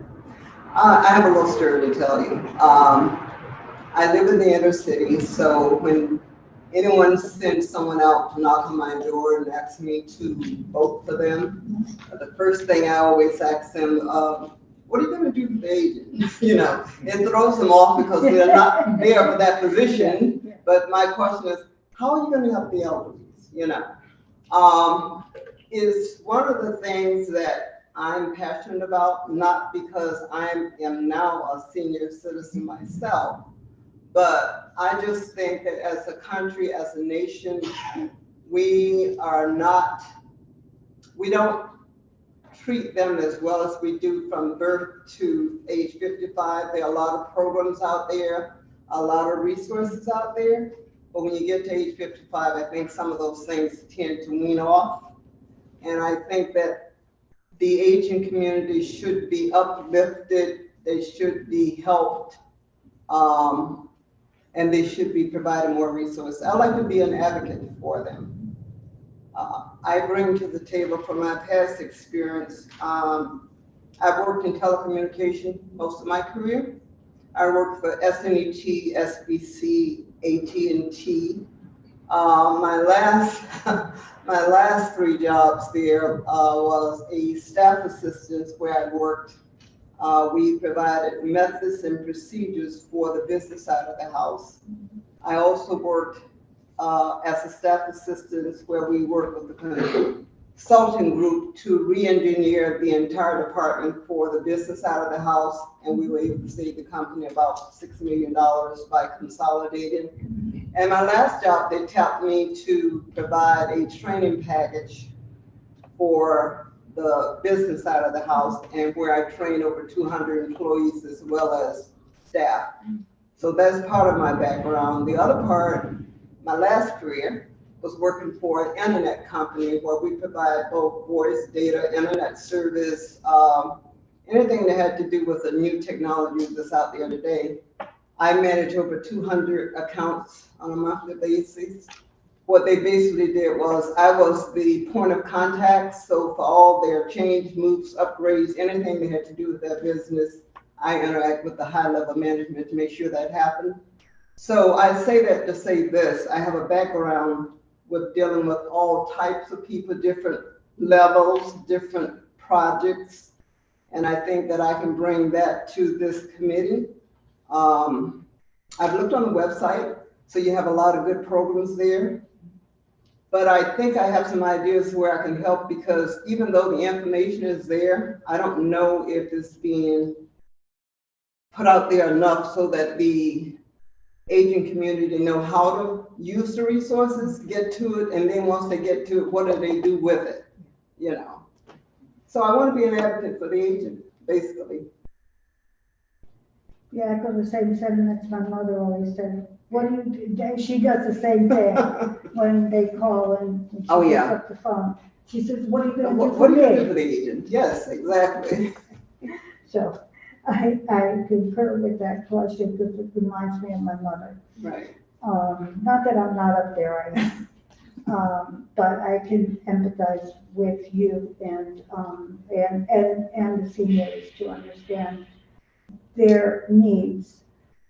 I have a little story to tell you. I live in the inner city, so when anyone sends someone out to knock on my door and ask me to vote for them, the first thing I always ask them, what are you going to do for the agents? It throws them off because they're not there for that position. But my question is, how are you going to help the elderly? Is one of the things that I'm passionate about, not because I am now a senior citizen myself, but I just think that as a country, as a nation, we don't treat them as well as we do from birth to age 55. There are a lot of programs out there, a lot of resources out there, but when you get to age 55, I think some of those things tend to wean off. And I think that the aging community should be uplifted, they should be helped, and they should be provided more resources. I like to be an advocate for them. I bring to the table from my past experience, I've worked in telecommunication most of my career. I worked for SNET, SBC, AT&T. My last 3 jobs there was a staff assistant where I worked. We provided methods and procedures for the business side of the house. I also worked as a staff assistant where we worked with the consulting group to re-engineer the entire department for the business side of the house, and we were able to save the company about $6 million by consolidating. And my last job, they tapped me to provide a training package for the business side of the house, and where I trained over 200 employees as well as staff. So that's part of my background. The other part, my last career, was working for an internet company where we provide both voice, data, internet service, anything that had to do with the new technology that's out there today. I manage over 200 accounts on a monthly basis. What they basically did was I was the point of contact. So for all their change, moves, upgrades, anything that had to do with their business, I interact with the high level management to make sure that happened. So I say that to say this, I have a background with dealing with all types of people, different levels, different projects. And I think that I can bring that to this committee. I've looked on the website, so you have a lot of good programs there. But I think I have some ideas where I can help, because even though the information is there, I don't know if it's being put out there enough so that the aging community know how to use the resources, get to it, and then once they get to it, what do they do with it, you know? So I want to be an advocate for the agent, basically. Yeah, I got the same sentiments my mother always said. What do you do? She does the same thing when they call and she Oh, picks yeah. up the phone. She says, what are you going to do What for do you do me? for the agent? Yes, exactly. So I concur with that question because it reminds me of my mother. Right. Not that I'm not up there, I am. But I can empathize with you and the seniors to understand their needs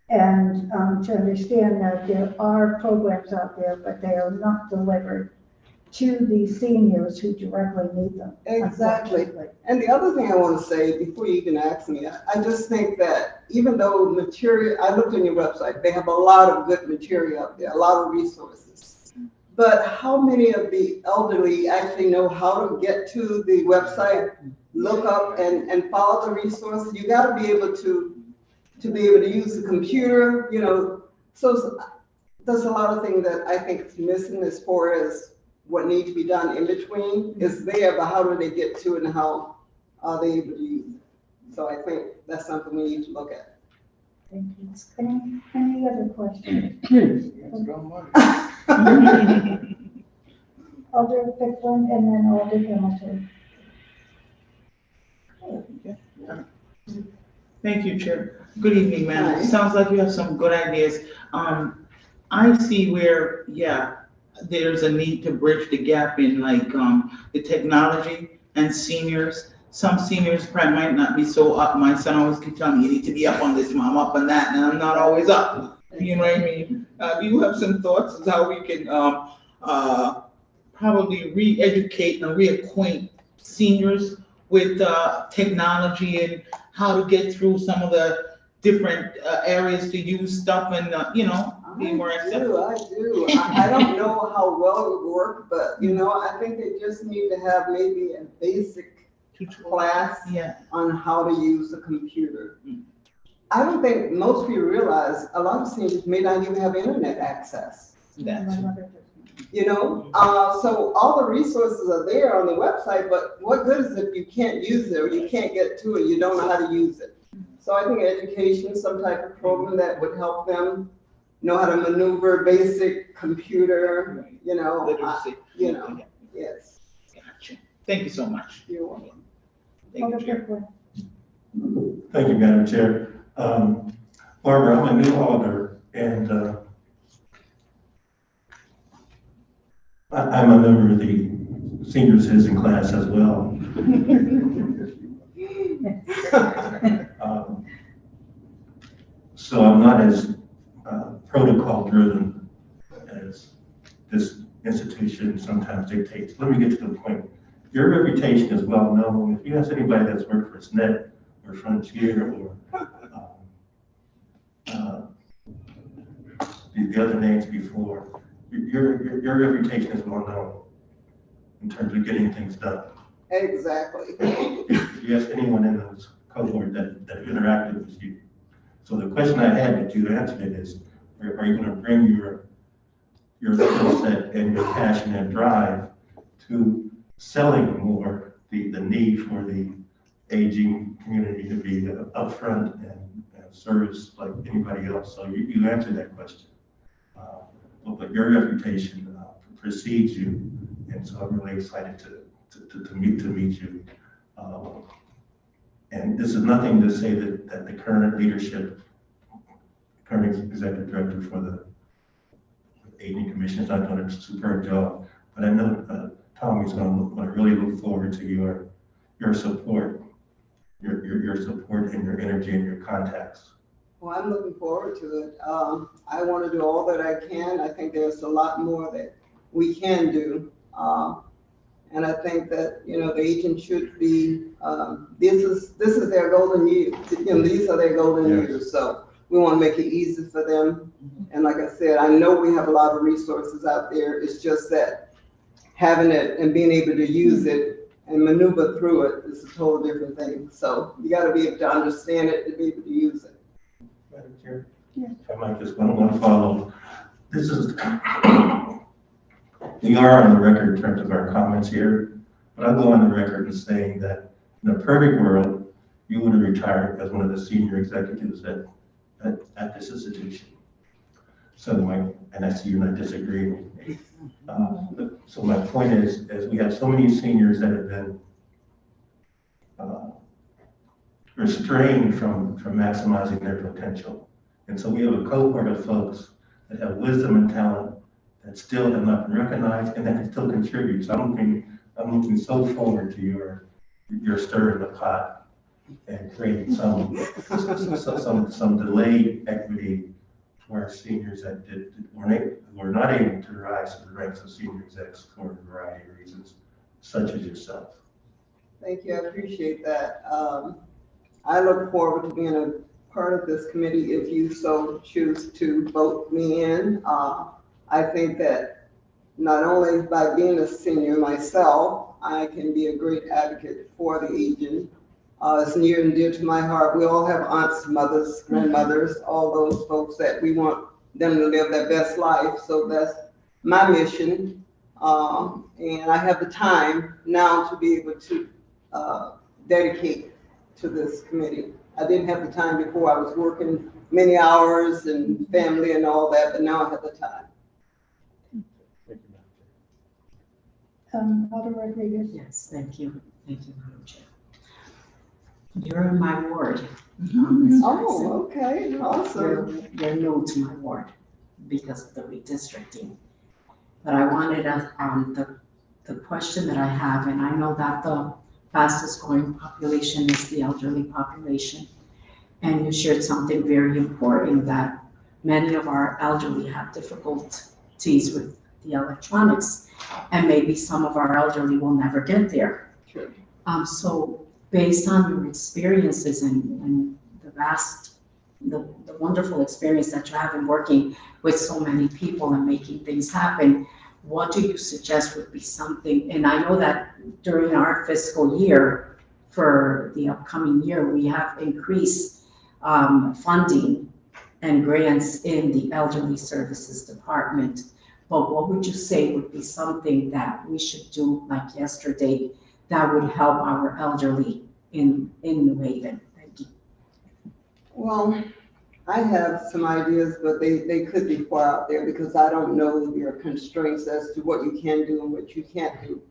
and to understand that there are programs out there, but they are not delivered to the seniors who directly need them. Exactly. And the other thing I want to say before you even ask me, I just think that even though material, I looked on your website, they have a lot of good material up there, a lot of resources. But how many of the elderly actually know how to get to the website, look up and follow the resources? You got to be able to be able to use the computer, you know. So there's a lot of things that I think is missing as far as what needs to be done in between. Is there, but how do they get to it and how are they able to use it? So I think that's something we need to look at. Thank you. Any other questions? Let's go, Mike. Alder Pickland and then Alder Hamilton. Thank you, Chair. Good evening, ma'am. Hi. Sounds like you have some good ideas. I see where, yeah, there's a need to bridge the gap in like the technology and seniors. Some seniors probably might not be so up. My son always keeps telling me, you need to be up on this, mom, up on that, and I'm not always up. You know what I mean? Do you have some thoughts as how we can probably re-educate and reacquaint seniors with technology and how to get through some of the different areas to use stuff and, you know, be more acceptable? I do. I don't know how well it would work, but you know, I think they just need to have maybe a basic class on how to use the computer. I don't think most people realize a lot of seniors may not even have internet access. You know, so all the resources are there on the website, but what good is it if you can't use it or you can't get to it, you don't know how to use it? So I think education, some type of program that would help them know how to maneuver basic computer, you know, Literacy. You know, yes. Gotcha. Thank you so much. You're welcome. Thank you, Chair. Thank you, Madam Chair. Barbara, I'm a new alder, and I'm a member of the senior citizen class as well. So I'm not as protocol driven as this institution sometimes dictates. Let me get to the point. Your reputation is well known. If you ask anybody that's worked for SNET or Frontier or the other names before, your reputation is well known in terms of getting things done. Exactly. If you ask anyone in this cohort that interacted with you. So the question I had that you answered it is, are you going to bring your skill set and your passion and drive to selling more the need for the aging community to be upfront and service like anybody else? So you answered that question. But your reputation precedes you. And so I'm really excited to meet you. And this is nothing to say that the current leadership, current executive director for the Aging Commission is not doing a superb job. But I know Tommy's going to really look forward to your support, your support and your energy and your contacts. Well, I'm looking forward to it. I want to do all that I can. I think there's a lot more that we can do. And I think that, the agent should be, this is their golden years. These are their golden years. So we want to make it easy for them. And like I said, I know we have a lot of resources out there. It's just that having it and being able to use it and maneuver through it is a total different thing. So you got to be able to understand it to be able to use it. Madam Chair, if I might just want to follow. This is, we are on the record in terms of our comments here, but I'll go on the record in saying that in a perfect world, you would have retired as one of the senior executives at this institution. So and I see you're not disagreeing with me. So my point is we have so many seniors that have been restrained from maximizing their potential. And so we have a cohort of folks that have wisdom and talent that still have not been recognized and that can still contribute. So I'm looking so forward to your stirring the pot and creating some delayed equity for our seniors that were not able to rise to the ranks of senior execs for a variety of reasons, such as yourself. Thank you, I appreciate that. I look forward to being a part of this committee if you so choose to vote me in. I think that not only by being a senior myself, I can be a great advocate for the aging. It's near and dear to my heart. We all have aunts, mothers, grandmothers, all those folks that we want them to live their best life. So that's my mission. And I have the time now to be able to dedicate to this committee. I didn't have the time before. I was working many hours and family and all that, but now I have the time. Alder Rodriguez. Yes, thank you. Thank you, Madam Chair. You're in my ward. Oh, okay, awesome. You're new to my ward because of the redistricting. But I wanted the question that I have, and I know that the fastest growing population is the elderly population. And you shared something very important, that many of our elderly have difficulties with the electronics, and maybe some of our elderly will never get there. True. So based on your experiences and the wonderful experience that you have in working with so many people and making things happen, what do you suggest would be something? And I know that during our fiscal year for the upcoming year, we have increased funding and grants in the Elderly Services Department. But what would you say would be something that we should do, like yesterday, that would help our elderly in New Haven? Thank you. Well, I have some ideas, but they could be far out there because I don't know your constraints as to what you can do and what you can't do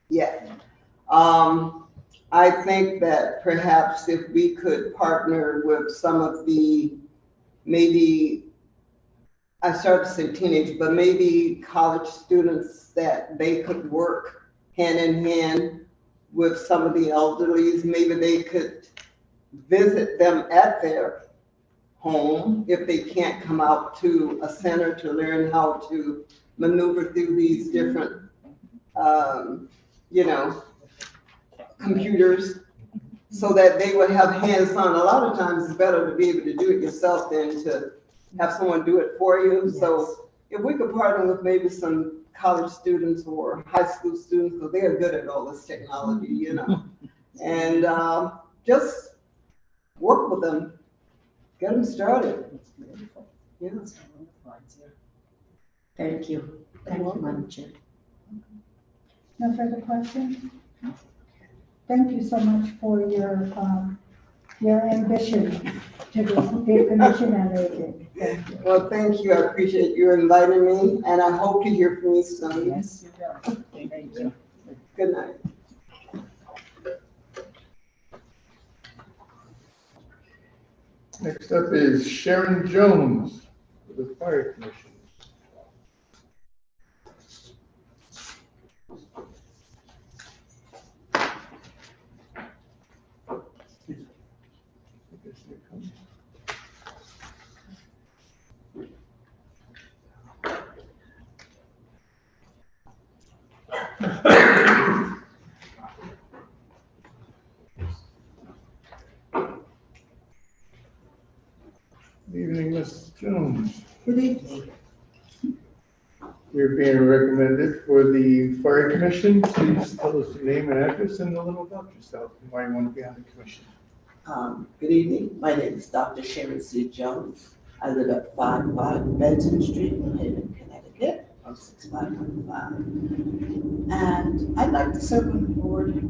yet. I think that perhaps if we could partner with some of the, maybe, I started to say teenage, but maybe college students, that they could work hand in hand with some of the elderlies. Maybe they could visit them at their home if they can't come out to a center to learn how to maneuver through these different, computers, so that they would have hands-on. A lot of times it's better to be able to do it yourself than to have someone do it for you. Yes. So if we could partner with maybe some college students or high school students, because they're good at all this technology, and just work with them, get them started. That's beautiful. Yeah. That's a wonderful idea. Thank you. Thank you, Madam Chair. No further questions? Thank you so much for your your ambition to be a commission on aging. Thank you. Well, thank you. I appreciate you inviting me, and I hope to hear from you soon. Yes, you will. Thank you. Good night. Next up is Sharon Jones for the Fire Commission. Good evening, Ms. Jones. Good evening. You're being recommended for the Fire Commission. Please tell us your name and address and a little about yourself and why you want to be on the commission. Good evening. My name is Dr. Sharon C. Jones. I live at 55 Benton Street, New Haven, Connecticut, 06515. And I'd like to serve on the board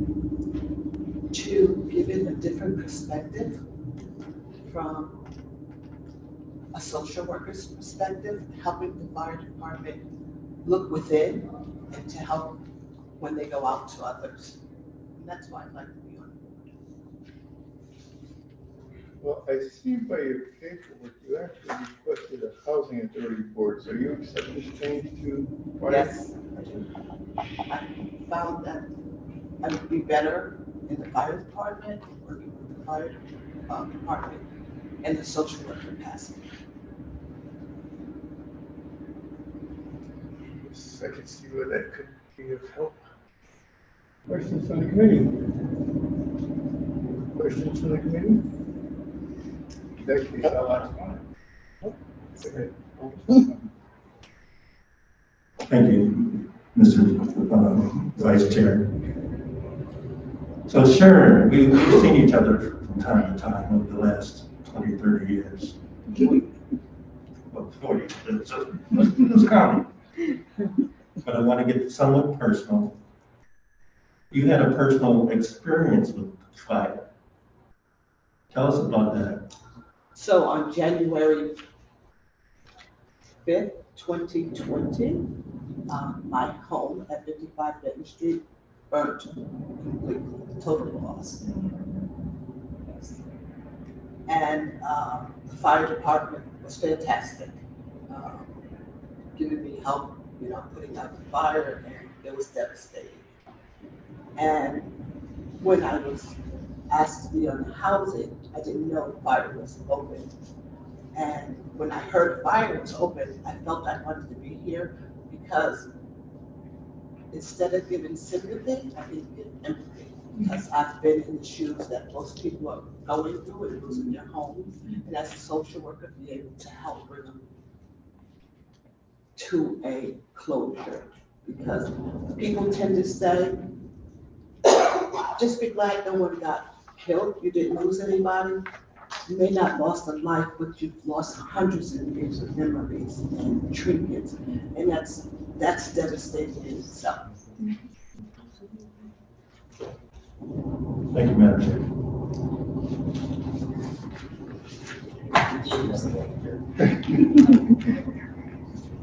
to give it a different perspective from a social worker's perspective, helping the fire department look within and to help when they go out to others. And that's why I'd like to be on board. Well, I see by your paperwork, you actually requested a housing authority board, so you accept this change to fire? Yes, I do. I found that I would be better in the fire department, working with the fire department and the social work capacity. Yes, I can see where that could be of help. Questions from the committee? Questions from the committee? That case, I'll ask one. Go ahead. Thank you, Mr. Vice Chair. So Sharon, we've seen each other from time to time over the last 20, 30 years. Well, 40, it's counting. But I want to get somewhat personal. You had a personal experience with fire. Tell us about that. So on January 5th, 2020, my home at 55 Benton Street burnt completely, total loss. And the fire department was fantastic, giving me help, putting out the fire, and it was devastating. And when I was asked to be on the housing, I didn't know fire was open. And when I heard fire was open, I felt I wanted to be here because instead of giving sympathy, I need to give empathy. Because I've been in the shoes that most people are going through and losing their homes. And as a social worker, be able to help bring them to a closure. Because people tend to say, just be glad no one got killed, you didn't lose anybody. You may not lost a life, but you've lost hundreds of years of memories and trinkets, and that's devastating in itself. Thank you, Madam Chair.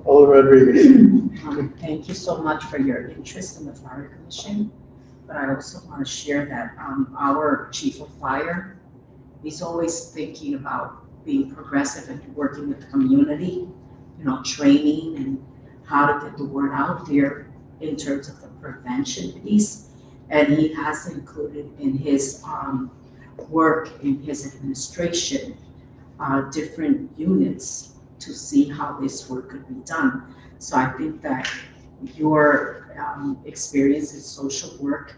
Alder Rodriguez. Thank you so much for your interest in the Fire Commission. But I also want to share that our chief of fire is always thinking about being progressive and working with the community, training and how to get the word out there in terms of the prevention piece. And he has included in his work in his administration different units to see how this work could be done. So I think that your experience in social work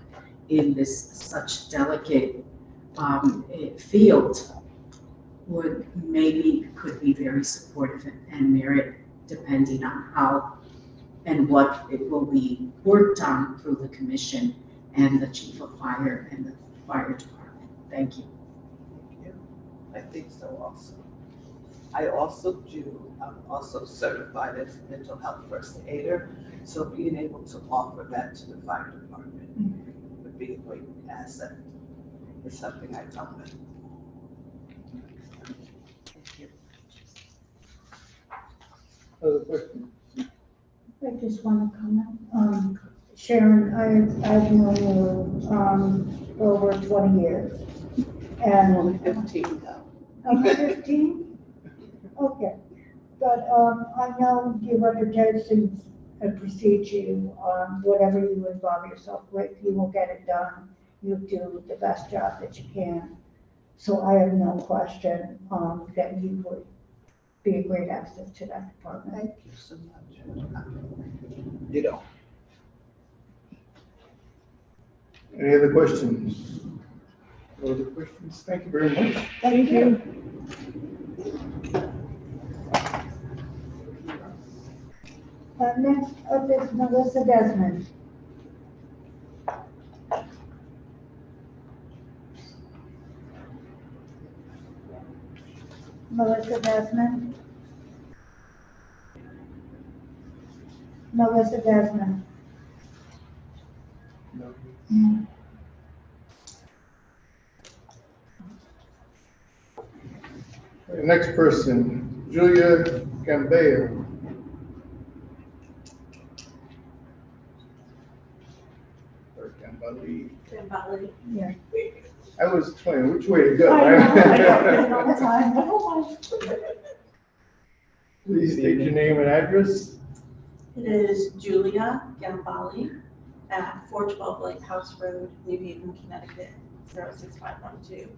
in this such delicate field could be very supportive and merit, depending on how and what it will be worked on through the commission and the chief of fire and the fire department. Thank you. Thank you. I think so also. I'm also certified as a mental health first aider, so being able to offer that to the fire department would be a great asset. It's something I don't know. Other questions? I just want to comment. Sharon, I've known you, for over 20 years. And Only 15 now. I'm 15? Okay. But, I know your reputations precede you on whatever you involve yourself with, you will get it done. You do the best job that you can. So I have no question, that you would be a great asset to that department. Thank you so much. You know. Any other questions? No other questions? Thank you very much. Thank you. Next up is Melissa Desmond. Melissa Desmond. Melissa Desmond. No. Yeah. Okay, next person, Julia Gambale. Or Gambale. Yeah. I was toying, which way to go? I know, all the time. Please state your name and address. It is Julia Gambale at 412 Lighthouse Road, New Haven, Connecticut, 06512.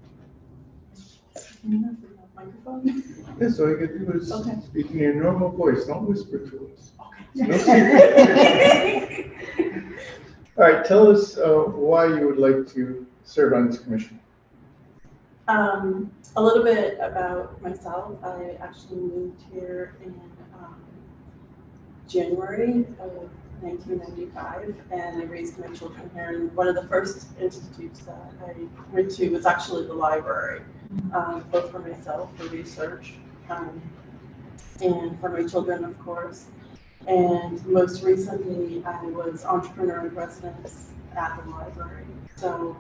Microphone? Yes, all you can do is Okay. speak in your normal voice, don't whisper to us. Okay. No secret. All right, tell us why you would like to serve on this commission. A little bit about myself. I actually moved here in January of 1995, and I raised my children here. And one of the first institutes that I went to was actually the library, both for myself, for research, and for my children, of course. And most recently, I was entrepreneur in residence at the library. So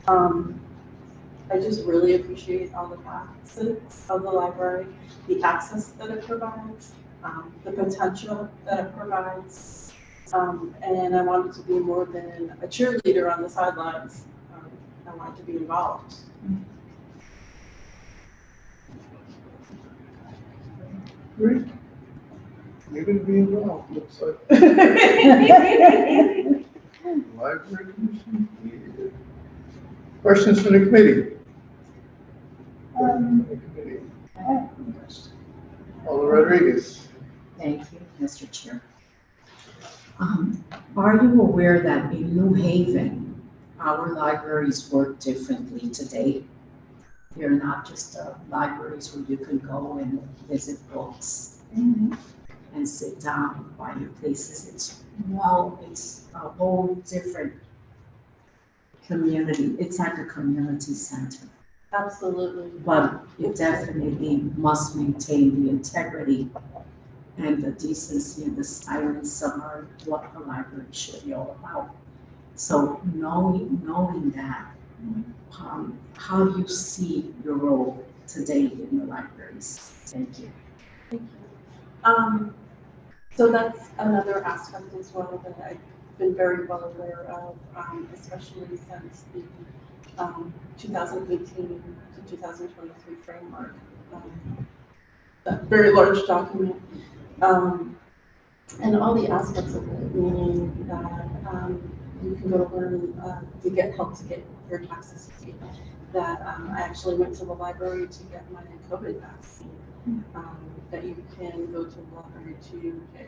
I just really appreciate all the facets of the library, the access that it provides, the potential that it provides. And I wanted to be more than a cheerleader on the sidelines. I wanted to be involved. Great. You're going to be involved, looks like. Library commission. Yeah. Questions from the committee? Alder Rodriguez. Thank you, Mr. Chair. Are you aware that in New Haven, our libraries work differently today? They're not just libraries where you can go and visit books and sit down, buy your places. It's a whole different community. It's like a community center. Absolutely. But it definitely must maintain the integrity and the decency and the silence of what the library should be all about. So knowing that, how do you see your role today in the libraries? Thank you. Thank you. So that's another aspect as well that I've been very well aware of, especially since the 2018 to 2023 framework, that very large document, and all the aspects of it, meaning that you can go to learn to get help to get your taxes paid. That I actually went to the library to get my COVID vaccine. That you can go to the library to get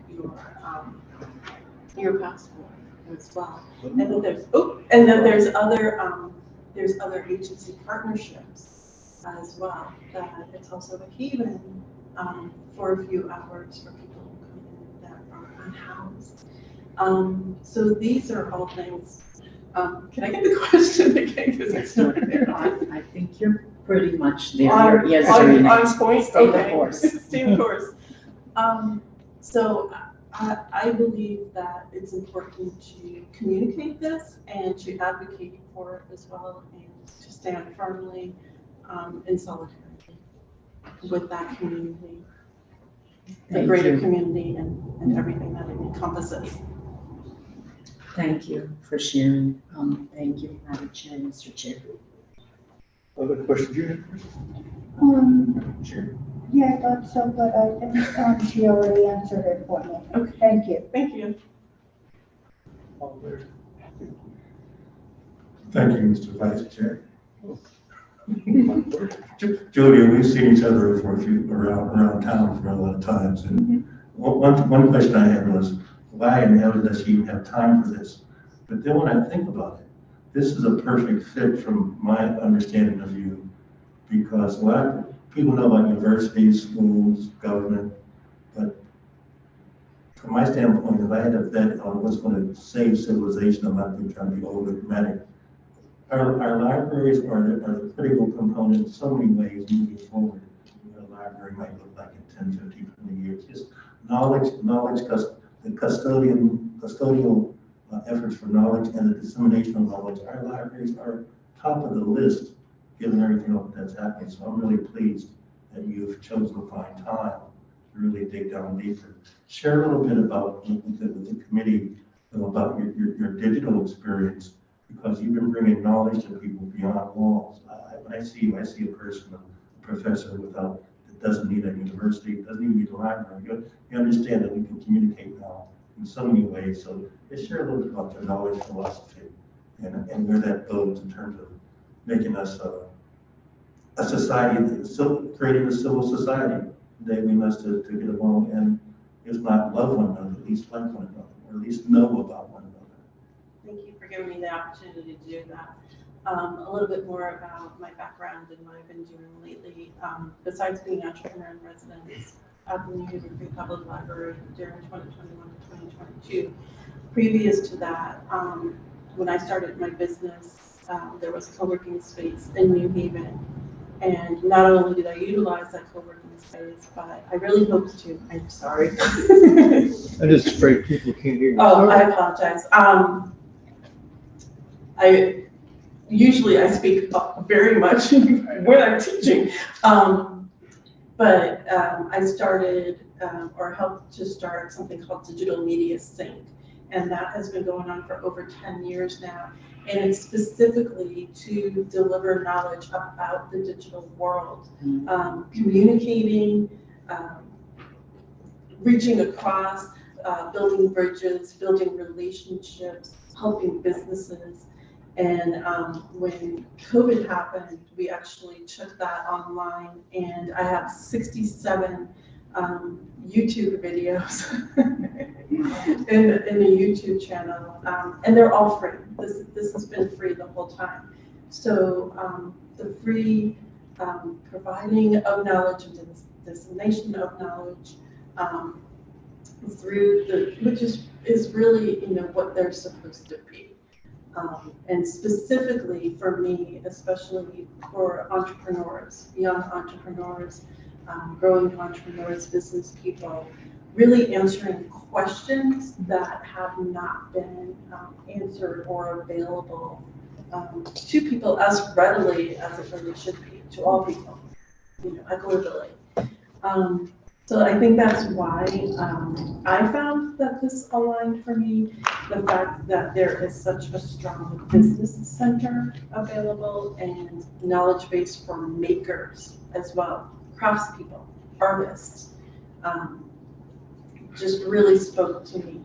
your passport as well. And then there's other agency partnerships as well. That it's also a haven for a few hours for people who come in that are unhoused. So these are all things. Can I get the question again? Because I think you're pretty much there. On point. Stay the course. Stay the course. So I believe that it's important to communicate this and to advocate for it as well, and to stand firmly in solidarity with that community. the Thank greater you. community and everything that it encompasses. Thank you for sharing. Thank you, Madam Chair, Mr. Chair. Other questions you have? Sure. Yeah, I thought so, but I think she already answered it for me. Okay. Thank you. Thank you. All there. Thank you, Mr. Vice Chair. Julia, we've seen each other for a few, around town for a lot of times, and one question I had was, why in hell does she even have time for this? But then when I think about it, this is a perfect fit from my understanding of you, because a lot of people know about universities, schools, government, but from my standpoint, if I had to bet on what's going to save civilization, I'm not trying to be overdramatic. Our libraries are the critical component in so many ways moving forward. What a library might look like in 10, 15, 20 years. Just knowledge, the custodial efforts for knowledge and the dissemination of knowledge. Our libraries are top of the list, given everything else that's happening. So I'm really pleased that you've chosen to find time to really dig down deeper. Share a little bit about with the committee about your digital experience, because you've been bringing knowledge to people beyond walls. When I see you, I see a person, a professor that doesn't need a university, doesn't even need a library. You understand that we can communicate now in so many ways. So just share a little bit about your knowledge philosophy and where that goes in terms of making us a society, creating a civil society, enabling us to get along and, if not love one another, at least like one another, or at least know about one another. Thank you for giving me the opportunity to do that. A little bit more about my background and what I've been doing lately. Besides being entrepreneur in residence at the New Haven Free Public Library during 2021 to 2022, previous to that, when I started my business, there was a co-working space in New Haven. And not only did I utilize that co-working space, but I really hoped to. I'm sorry. I'm just afraid people can't hear you. Oh, I apologize. I speak very much when I'm teaching, but I started or helped to start something called Digital Media Sync, and that has been going on for over 10 years now. And it's specifically to deliver knowledge about the digital world, communicating, reaching across, building bridges, building relationships, helping businesses. And when COVID happened, we actually took that online, and I have 67 YouTube videos in the YouTube channel, and they're all free. This has been free the whole time. So the free providing of knowledge and dissemination of knowledge through which is really what they're supposed to be. And specifically for me, especially for entrepreneurs, young entrepreneurs, growing entrepreneurs, business people, really answering questions that have not been answered or available to people as readily as it really should be, to all people, equitably. So I think that's why I found that this aligned for me, the fact that there is such a strong business center available and knowledge base for makers as well, craftspeople, artists, just really spoke to me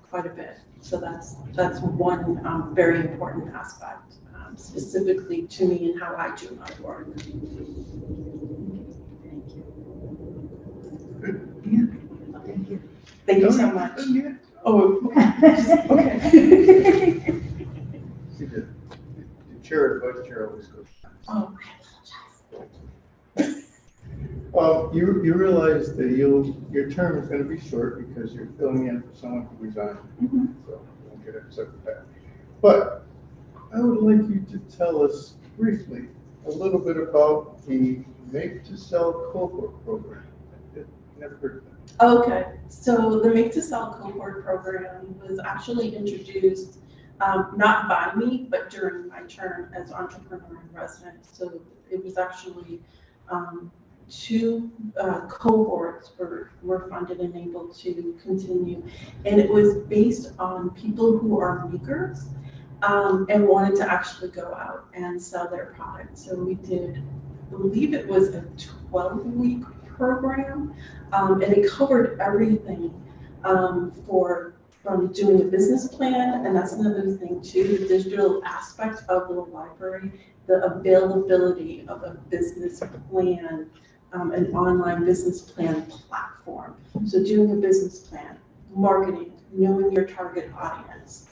quite a bit. So that's one very important aspect, specifically to me and how I do my work. Thank you. Thank you so much. Oh, okay. See, the chair or vice chair always goes. Oh, You realize that your term is going to be short because you're filling in for someone who resigned. So don't get upset with that. But I would like you to tell us briefly a little bit about the Make to Sell cohort program. I've never heard of that. Okay, so the Make to Sell cohort program was actually introduced not by me, but during my term as entrepreneur in residence. So it was actually two cohorts were funded and able to continue. And it was based on people who are makers and wanted to actually go out and sell their products. So we did, I believe it was a 12-week program, and it covered everything from doing a business plan, and that's another thing too, the digital aspect of the library, the availability of a business plan, an online business plan platform. So doing a business plan, marketing, knowing your target audience,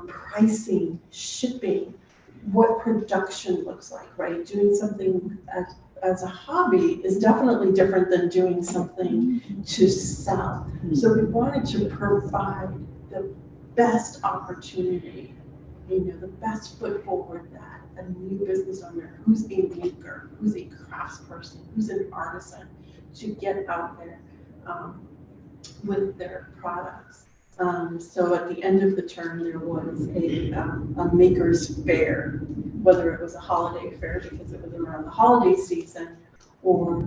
pricing, shipping, what production looks like, right? Doing something as a hobby is definitely different than doing something to sell. So we wanted to provide the best opportunity, the best foot forward that a new business owner who's a maker, who's a craftsperson, who's an artisan, to get out there with their products. So at the end of the term, there was a maker's fair, whether it was a holiday fair because it was around the holiday season, or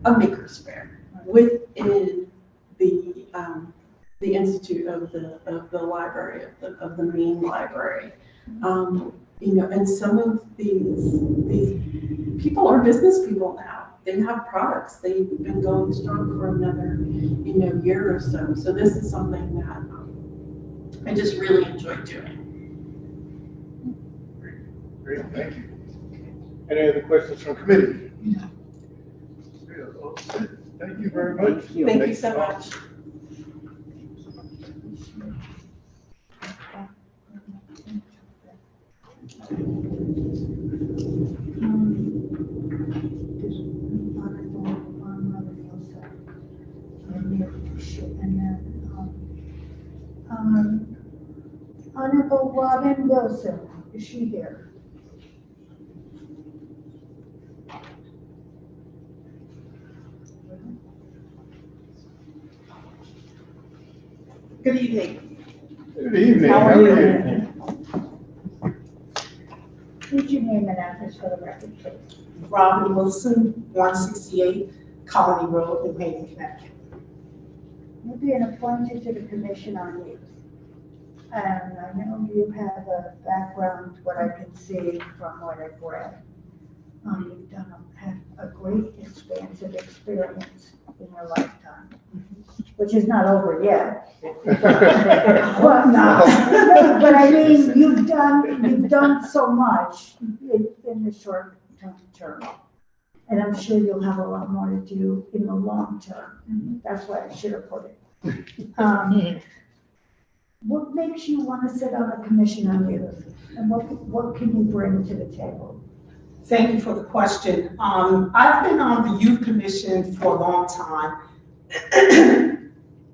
a maker's fair within the institute of the library, of the main library. And some of these people are business people now. They have products. They've been going strong for another, year or so. So this is something that I just really enjoyed doing. Great, thank you. Any other questions from committee? No. Thank you very much. Thank you so much. Honorable Robin Wilson, is she here? Good evening. Good evening. How are you? What's your name and address for the record, please? Robin Wilson, 168 Colony Road, New Haven, Connecticut. You're being appointed to the Commission on Youth. And I know you have a background, what I can see from what I've read. You've had a great expansive experience in your lifetime, which is not over yet. Well, no, but I mean, you've done so much in the short term. And I'm sure you'll have a lot more to do in the long term. That's why I should have put it. What makes you want to sit on the Commission on Youth? And what can you bring to the table? Thank you for the question. I've been on the Youth Commission for a long time.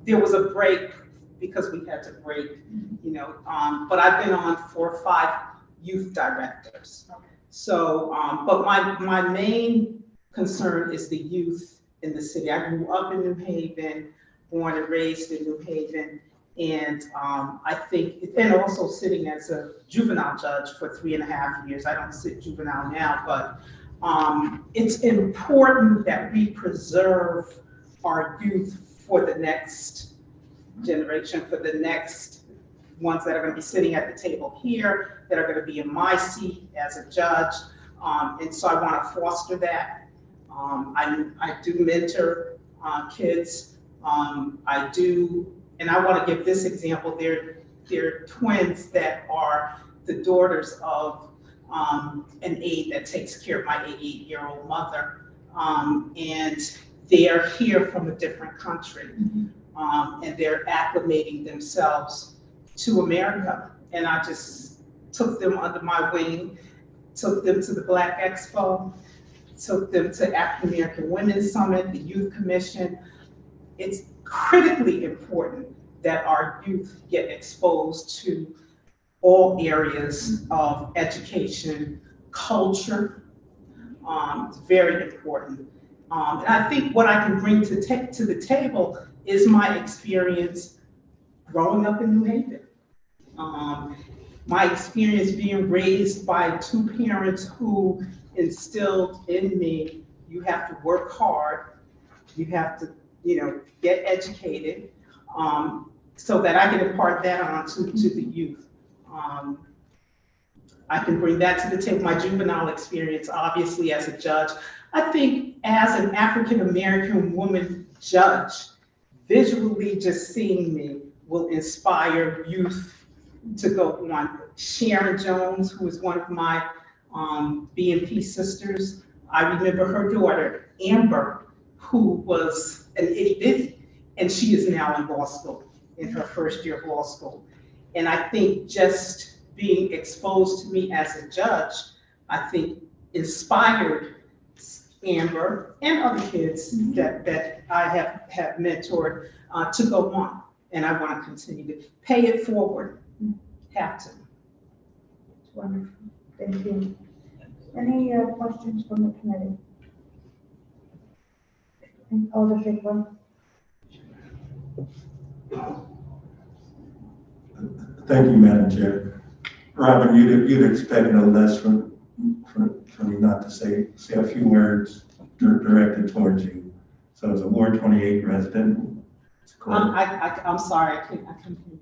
There was a break because we had to break, but I've been on 4 or 5 youth directors. So, but my main concern is the youth in the city. I grew up in New Haven, born and raised in New Haven. And I think, and also sitting as a juvenile judge for 3.5 years. I don't sit juvenile now, but it's important that we preserve our youth for the next generation, for the next ones that are going to be sitting at the table here, that are going to be in my seat as a judge. And so I want to foster that. I do mentor kids. I do. And I want to give this example. They're twins that are the daughters of an aide that takes care of my 88-year-old mother. And they are here from a different country. And they're acclimating themselves to America. And I just took them under my wing, took them to the Black Expo, took them to African American Women's Summit, the Youth Commission. It's critically important that our youth get exposed to all areas of education, culture. It's very important. And I think what I can bring to the table is my experience growing up in New Haven. My experience being raised by 2 parents who instilled in me, you have to work hard, you have to, get educated, so that I can impart that on to the youth. I can bring that to the table, my juvenile experience, obviously as a judge. I think as an African-American woman judge, visually just seeing me will inspire youth to go on. Sharon Jones, who is one of my BNP sisters, I remember her daughter, Amber, who was an itty bitty, and she is now in law school, in her first year of law school. And I think just being exposed to me as a judge, I think inspired Amber and other kids that I have mentored to go on. And I want to continue to pay it forward. Have to. Wonderful, thank you. Any questions from the committee? Alder Shake-One. Thank you, Madam Chair. Robin, you'd expect no less from me not to say a few words directed towards you. So as a Ward 28 resident. I'm sorry, I couldn't hear you.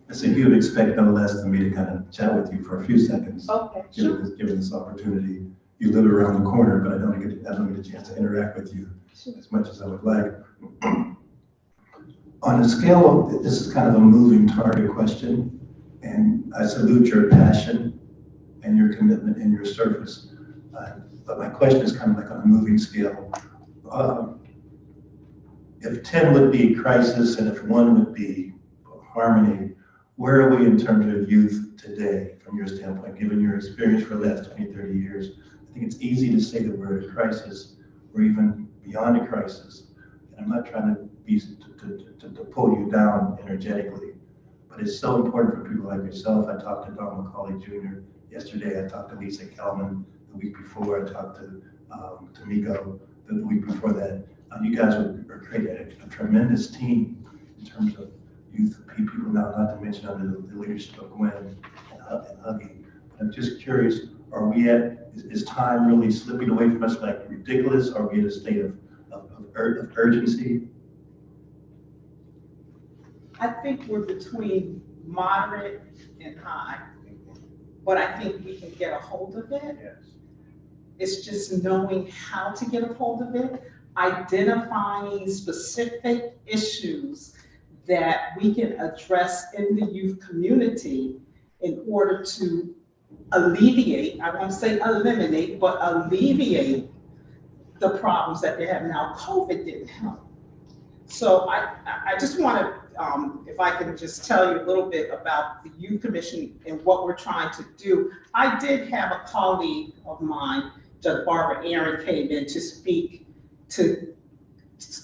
I said you'd expect no less than me to kind of chat with you for a few seconds. Okay, sure. Given this opportunity. You live around the corner, but I don't get a chance to interact with you as much as I would like. On a scale of, this is kind of a moving target question, and I salute your passion and your commitment and your service. But my question is kind of like on a moving scale. If 10 would be crisis and if 1 would be harmony, where are we in terms of youth today, from your standpoint, given your experience for the last 20, 30 years? I think it's easy to say that we're at a crisis or even beyond a crisis. And I'm not trying to pull you down energetically, but it's so important for people like yourself. I talked to Don McCauley Jr. yesterday. I talked to Lisa Kelman the week before. I talked to Miko the week before that. You guys are creating a tremendous team in terms of youth people now, not to mention under the leadership of Gwen and Huggy. But I'm just curious, are we is time really slipping away from us like ridiculous? Are we in a state of urgency? I think we're between moderate and high, but I think we can get a hold of it. Yes. It's just knowing how to get a hold of it, identifying specific issues that we can address in the youth community in order to alleviate, I won't say eliminate, but alleviate the problems that they have now. COVID didn't help. So I just want to, if I can just tell you a little bit about the Youth Commission and what we're trying to do. I did have a colleague of mine, Judge Barbara Aaron, came in to speak to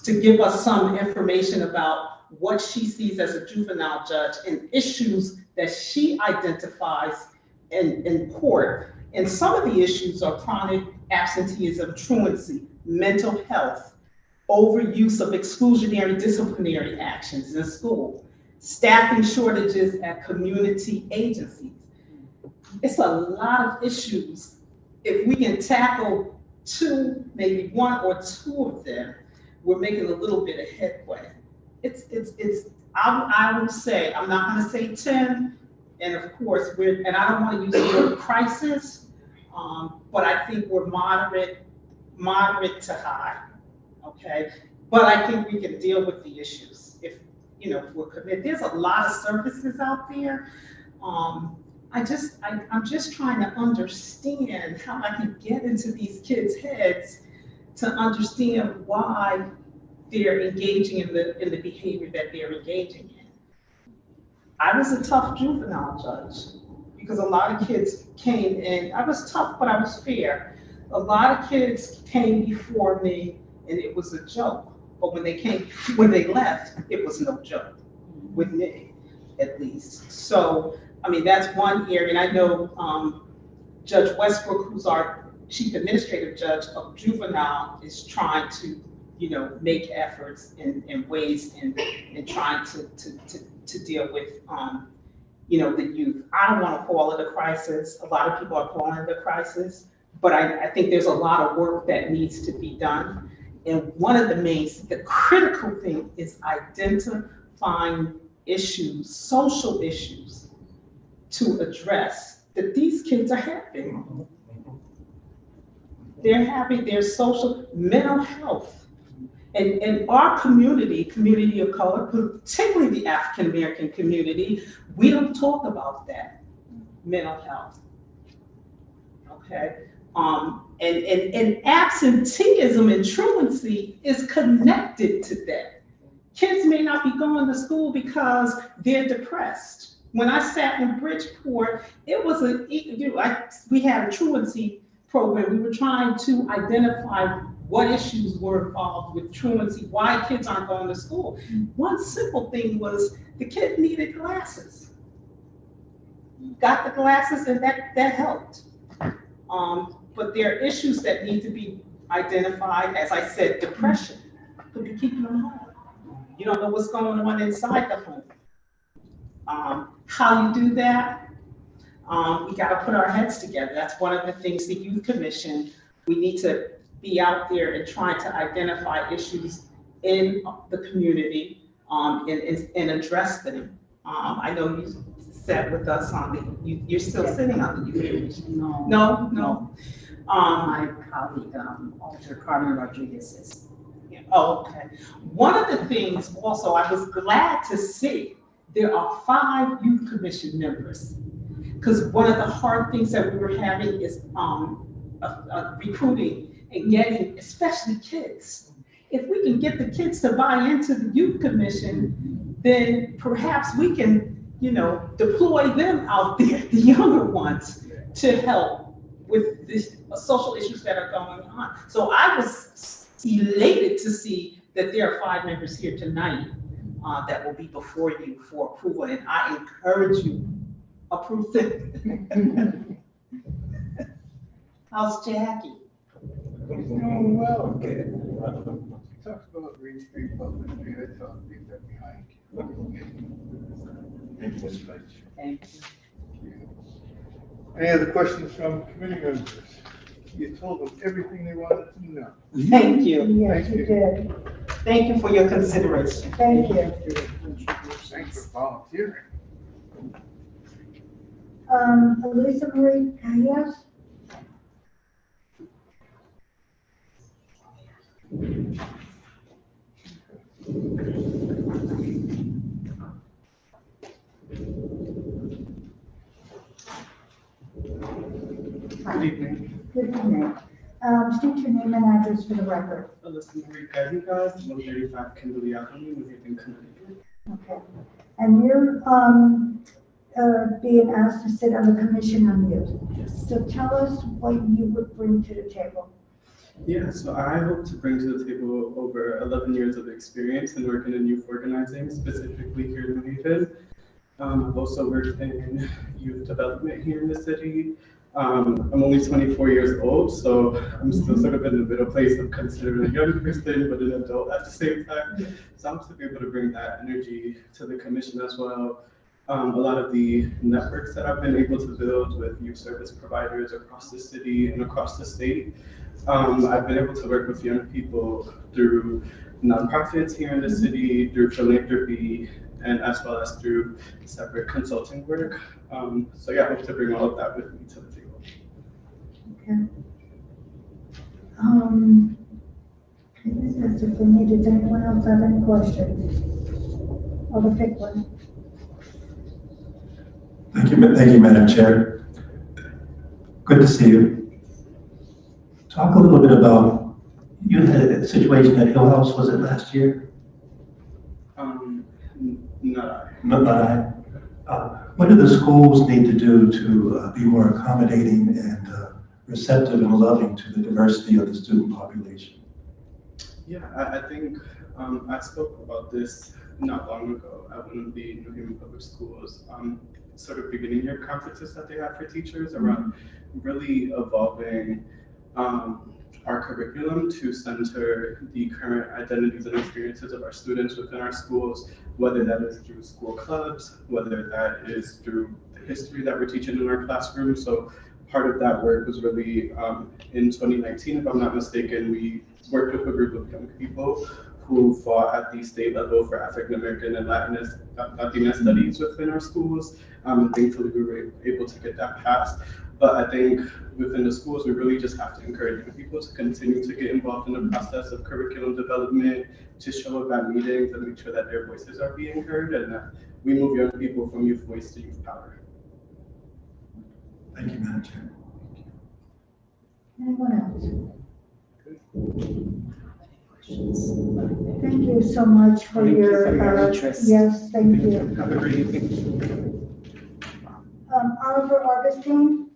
give us some information about what she sees as a juvenile judge and issues that she identifies in court. And some of the issues are chronic absenteeism, truancy, mental health, overuse of exclusionary disciplinary actions in school, staffing shortages at community agencies. It's a lot of issues. If we can tackle 2, maybe 1 or 2 of them, we're making a little bit of headway. I would say, I'm not gonna say 10, and of course, and I don't wanna use the word crisis, but I think we're moderate to high, okay? But I think we can deal with the issues if we're committed. There's a lot of services out there. I'm just trying to understand how I can get into these kids' heads to understand why they're engaging in the behavior that they're engaging in. I was a tough juvenile judge because a lot of kids came in. I was tough, but I was fair. A lot of kids came before me and it was a joke. But when they left, it was no joke with me, at least. So, I mean, that's one area. And I know Judge Westbrook, who's our Chief Administrative Judge of Juvenile, is trying to, make efforts and ways in trying to deal with, the youth. I don't want to call it a crisis. A lot of people are calling it a crisis, But I think there's a lot of work that needs to be done. And one of the critical thing is identifying issues, social issues to address that these kids are having. They're having their social, mental health. And in our community of color, particularly the African American community, we don't talk about that, mental health. Okay? And absenteeism and truancy is connected to that. Kids may not be going to school because they're depressed. When I sat in Bridgeport, it was we had a truancy program. We were trying to identify what issues were involved with truancy, why kids aren't going to school. One simple thing was the kid needed glasses. Got the glasses and that helped. But there are issues that need to be identified. As I said, depression could be keeping them home. You don't know what's going on inside the home. How you do that? We got to put our heads together. That's one of the things the Youth Commission, we need to be out there and try to identify issues in the community and address them. I know you sat with us on you're still sitting on the Youth Commission. No. My colleague, Alder Carmen Rodriguez is. Yeah. Oh, okay. One of the things also, I was glad to see there are 5 Youth Commission members. Because one of the hard things that we were having is recruiting and getting, especially kids. If we can get the kids to buy into the Youth Commission, then perhaps we can, deploy them out there, the younger ones, to help with the social issues that are going on. So I was elated to see that there are 5 members here tonight that will be before you for approval, and I encourage you, approve them. How's Jackie? Doing well, kid. Talks about Green Street Public Street, I thought I'd leave that behind. Thank you, Mr. Vice Chair. Thank you. Any other questions from committee members? You told them everything they wanted to know. Thank you. Yes, you did. Thank you for your consideration. Thank you. Thanks for volunteering. Elisa Marie Calles? Good evening. Good evening. State your name and address for the record. Alyssa Marie Calles, 135 Kimberly Avenue, New Haven, Connecticut. Okay. And you're being asked to sit on the Commission on Youth. Yes. So tell us what you would bring to the table. Yeah, so I hope to bring to the table over 11 years of experience in working in youth organizing, specifically here in New Haven. I've also worked in youth development here in the city. I'm only 24 years old, so I'm still sort of in the middle place of considering a young person, but an adult at the same time. So I'm to be able to bring that energy to the commission as well. A lot of the networks that I've been able to build with youth service providers across the city and across the state. I've been able to work with young people through nonprofits here in the city, through philanthropy, and as well as through separate consulting work. So yeah, I hope to bring all of that with me to the table. Okay. That's it for me. Does anyone else have any questions? I'll pick one. Thank you, Madam Chair. Good to see you. Talk a little bit about, you had a situation at Hill House, was it last year? Not I. What do the schools need to do to be more accommodating and receptive and loving to the diversity of the student population? Yeah, I think I spoke about this not long ago at one of the New Haven Public Schools sort of beginning year conferences that they have for teachers around really evolving our curriculum to center the current identities and experiences of our students within our schools, whether that is through school clubs, whether that is through the history that we're teaching in our classroom. So part of that work was really in 2019, if I'm not mistaken, we worked with a group of young people who fought at the state level for African American and Latina studies within our schools. Thankfully, we were able to get that passed. But I think within the schools, we really just have to encourage young people to continue to get involved in the process of curriculum development, to show up at meetings and make sure that their voices are being heard and that we move young people from youth voice to youth power. Thank you, Madam Chair. Anyone else? Thank you so much for Thank you your, for your interest. yes, thank you. Have a great evening. Oliver Augustine?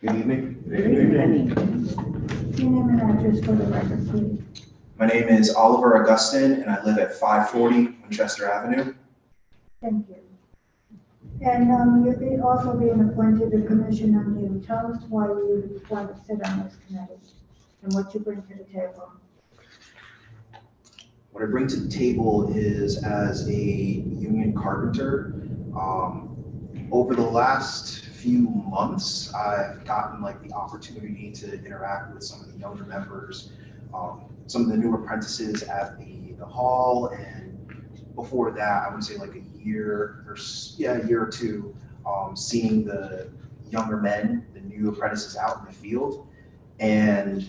Good evening. Your name and address for the record, please. My name is Oliver Augustine, and I live at 540 Winchester Avenue. Thank you. And you're also being appointed to Commission on Youth. Tell us why you want to sit on this committee and what you bring to the table. What I bring to the table is as a union carpenter. Over the last few months, I've gotten the opportunity to interact with some of the younger members, some of the new apprentices at the hall, and before that, I would say a year or two, seeing the younger men, the new apprentices out in the field. And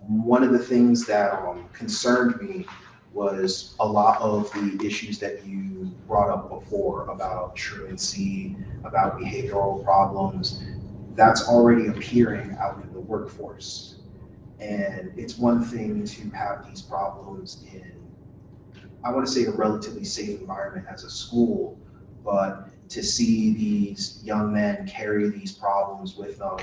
one of the things that concerned me was a lot of the issues that you brought up before about truancy, about behavioral problems. That's already appearing out in the workforce. And it's one thing to have these problems in, I want to say, a relatively safe environment as a school, but to see these young men carry these problems with them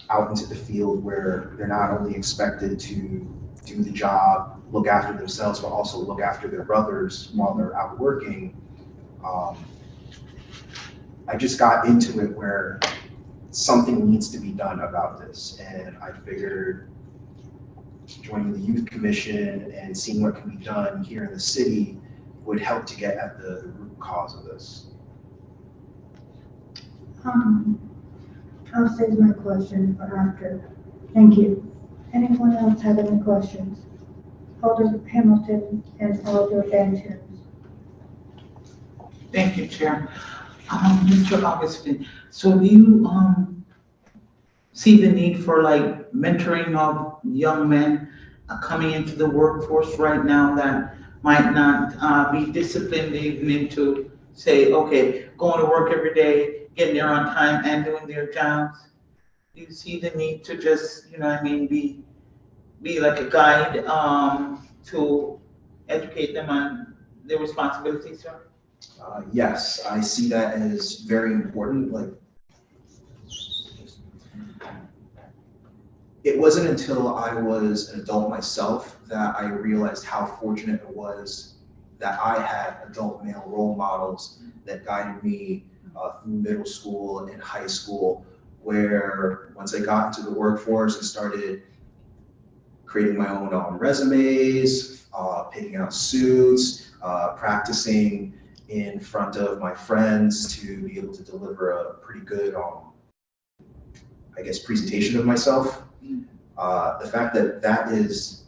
out into the field where they're not only expected to do the job, look after themselves, but also look after their brothers while they're out working. I just got into it where something needs to be done about this. And I figured joining the Youth Commission and seeing what can be done here in the city would help to get at the root cause of this. I'll save my question for after. Thank you. Anyone else have any questions? Alder Hamilton and Alder Banton. Thank you, Chair. Mr. Augustine, so do you see the need for mentoring of young men coming into the workforce right now that might not be disciplined even to say, okay, going to work every day, getting there on time and doing their jobs? Do you see the need to just, be like a guide to educate them on their responsibilities, sir? Yes, I see that as very important. It wasn't until I was an adult myself that I realized how fortunate it was that I had adult male role models that guided me through middle school and high school, where once I got into the workforce and started creating my own resumes, picking out suits, practicing in front of my friends to be able to deliver a pretty good, presentation of myself. The fact that that is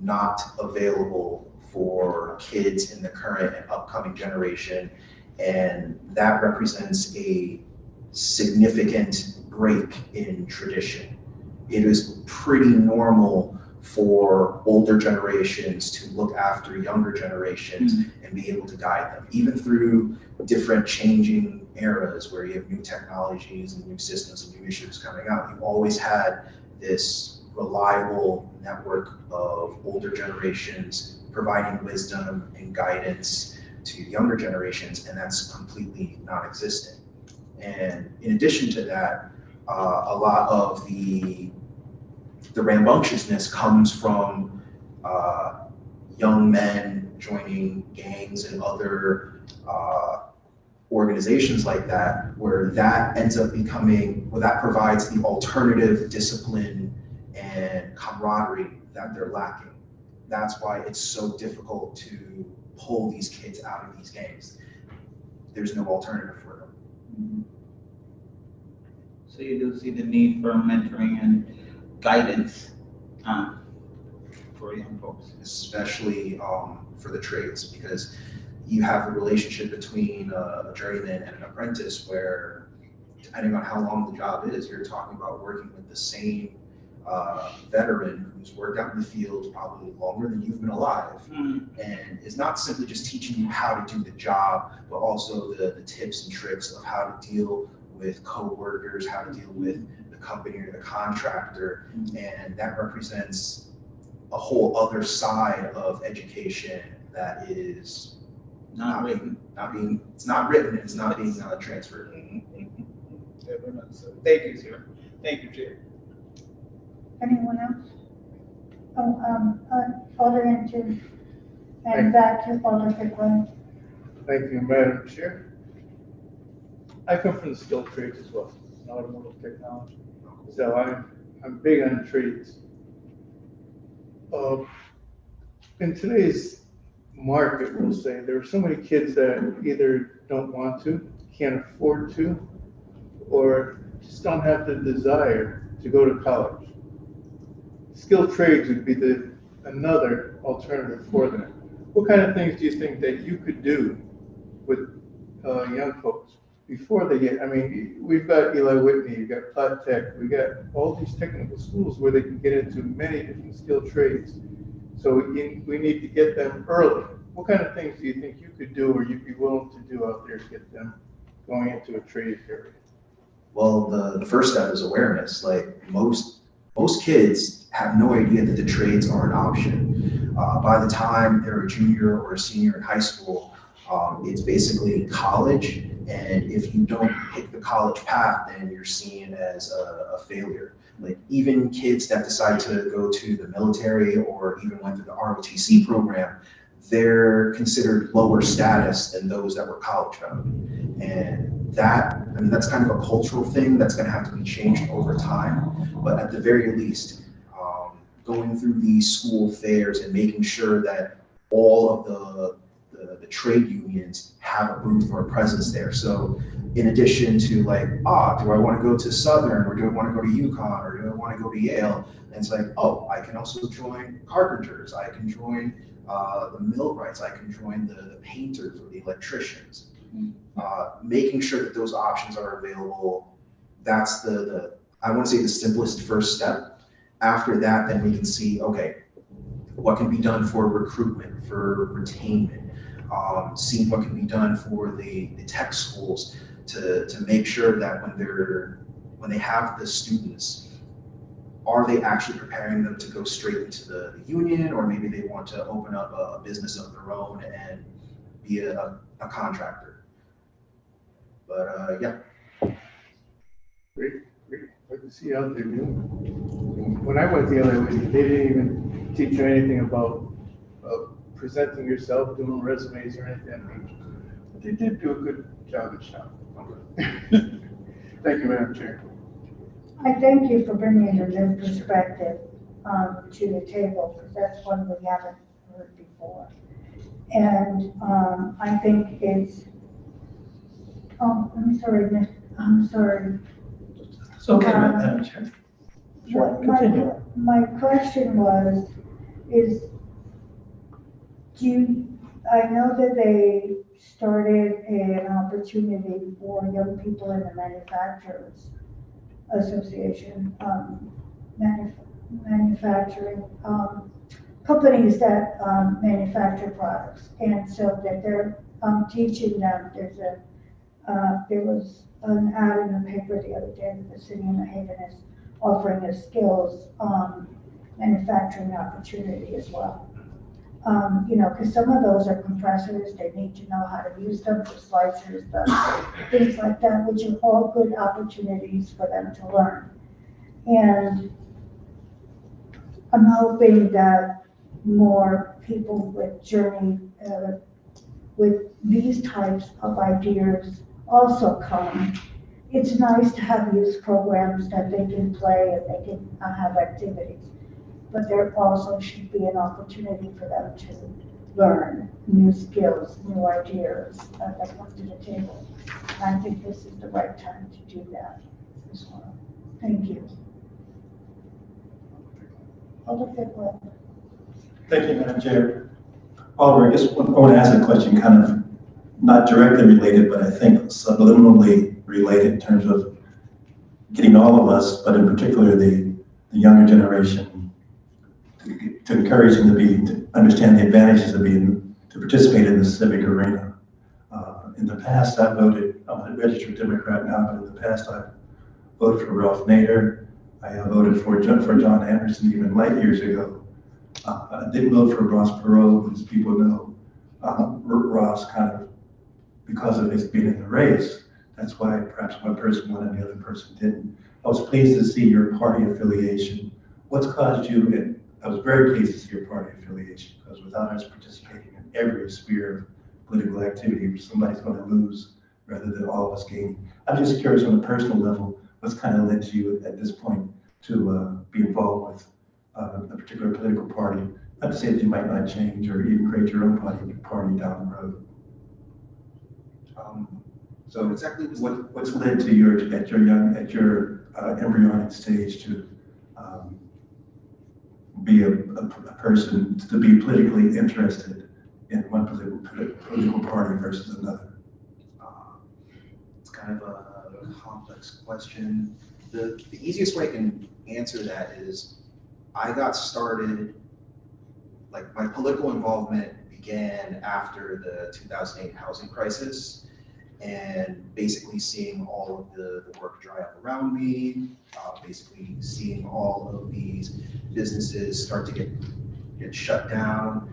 not available for kids in the current and upcoming generation, and that represents a significant break in tradition. It is pretty normal for older generations to look after younger generations and be able to guide them, even through different changing eras where you have new technologies and new systems and new issues coming out. You've always had this reliable network of older generations providing wisdom and guidance to younger generations, and that's completely non-existent. And in addition to that, a lot of the rambunctiousness comes from young men joining gangs and other organizations like that, where that ends up becoming, that provides the alternative discipline and camaraderie that they're lacking. That's why it's so difficult to pull these kids out of these gangs. There's no alternative for them. So you do see the need for mentoring and guidance for young folks. Especially for the trades, because you have a relationship between a journeyman and an apprentice where, depending on how long the job is, you're talking about working with the same veteran who's worked out in the field probably longer than you've been alive, and is not simply just teaching you how to do the job, but also the tips and tricks of how to deal with co-workers, how to deal with the company or the contractor, and that represents a whole other side of education that is not being transferred. Thank you, sir. Thank you, Chair. Anyone else? Alderman Jim, and back to Alderman Pickering. Thank you, Madam Chair. I come from the skilled trades as well, automotive technology. So I'm big on trades. In today's market, we'll say, there are so many kids that either don't want to, can't afford to, or just don't have the desire to go to college. Skilled trades would be another alternative for them. What kind of things do you think that you could do with young folks before they get, I mean, we've got Eli Whitney, you've got Platt Tech, we've got all these technical schools where they can get into many different skilled trades. So we need to get them early. What kind of things do you think you could do or you'd be willing to do out there to get them going into a trade area? Well, the first step is awareness. Like most kids have no idea that the trades are an option. By the time they're a junior or a senior in high school, it's basically college. And if you don't pick the college path, then you're seen as a failure. Like even kids that decide to go to the military or even went through the ROTC program, they're considered lower status than those that were college bound. And that's kind of a cultural thing that's going to have to be changed over time. But at the very least, going through these school fairs and making sure that all of the trade unions have a booth or a presence there. So in addition to like, do I want to go to Southern or do I want to go to UConn or do I want to go to Yale? And it's like, I can also join carpenters. I can join the millwrights. I can join the painters or the electricians. Making sure that those options are available. That's I want to say the simplest first step. After that, then we can see, okay, what can be done for recruitment, for retainment, seeing what can be done for the tech schools to make sure that when they have the students, are they actually preparing them to go straight into the union, or maybe they want to open up a business of their own and be a contractor. But yeah. Great. Good to see you out there doing. When I went to LA, they didn't even teach you anything about presenting yourself, doing resumes or anything. But they did do a good job at shop. Thank you, Madam Chair. I thank you for bringing your new perspective to the table, because that's one we haven't heard before. And I think it's, I'm sorry. It's okay, Madam Chair. Sure, continue. My question is, I know that they started an opportunity for young people in the Manufacturers Association, manufacturing, companies that manufacture products. And so that they're teaching them, there was an ad in the paper the other day that the city of New Haven is offering a skills manufacturing opportunity as well. Because some of those are compressors, they need to know how to use them for slicers, things like that, which are all good opportunities for them to learn. And I'm hoping that more people with these types of ideas also come. It's nice to have youth programs that they can play and they can have activities. but there also should be an opportunity for them to learn new skills, new ideas that come to the table. And I think this is the right time to do that as well. Thank you. Alderman. Thank you, Madam Chair. Oliver, I guess I want to ask a question kind of not directly related, but I think subliminally related in terms of getting all of us, but in particular the younger generation, to encourage them to understand the advantages of to participate in the civic arena. In the past, I voted, I'm a registered Democrat now, but in the past I voted for Ralph Nader. I have voted for John Anderson even light years ago. I didn't vote for Ross Perot, as people know. Ross kind of, because of his being in the race, that's why perhaps one person won and the other person didn't. I was pleased to see your party affiliation. What's caused you, and I was very pleased to see your party affiliation, because without us participating in every sphere of political activity, somebody's going to lose rather than all of us gaining. I'm just curious on a personal level, what's kind of led to you at this point to be involved with a particular political party? Not to say that you might not change or even create your own party down the road. So exactly what's led to your embryonic stage to be a person, to be politically interested in one political party versus another? It's kind of a complex question. The easiest way I can answer that is I got started, like my political involvement began after the 2008 housing crisis, and basically seeing all of the work dry up around me, basically seeing all of these businesses start to get shut down.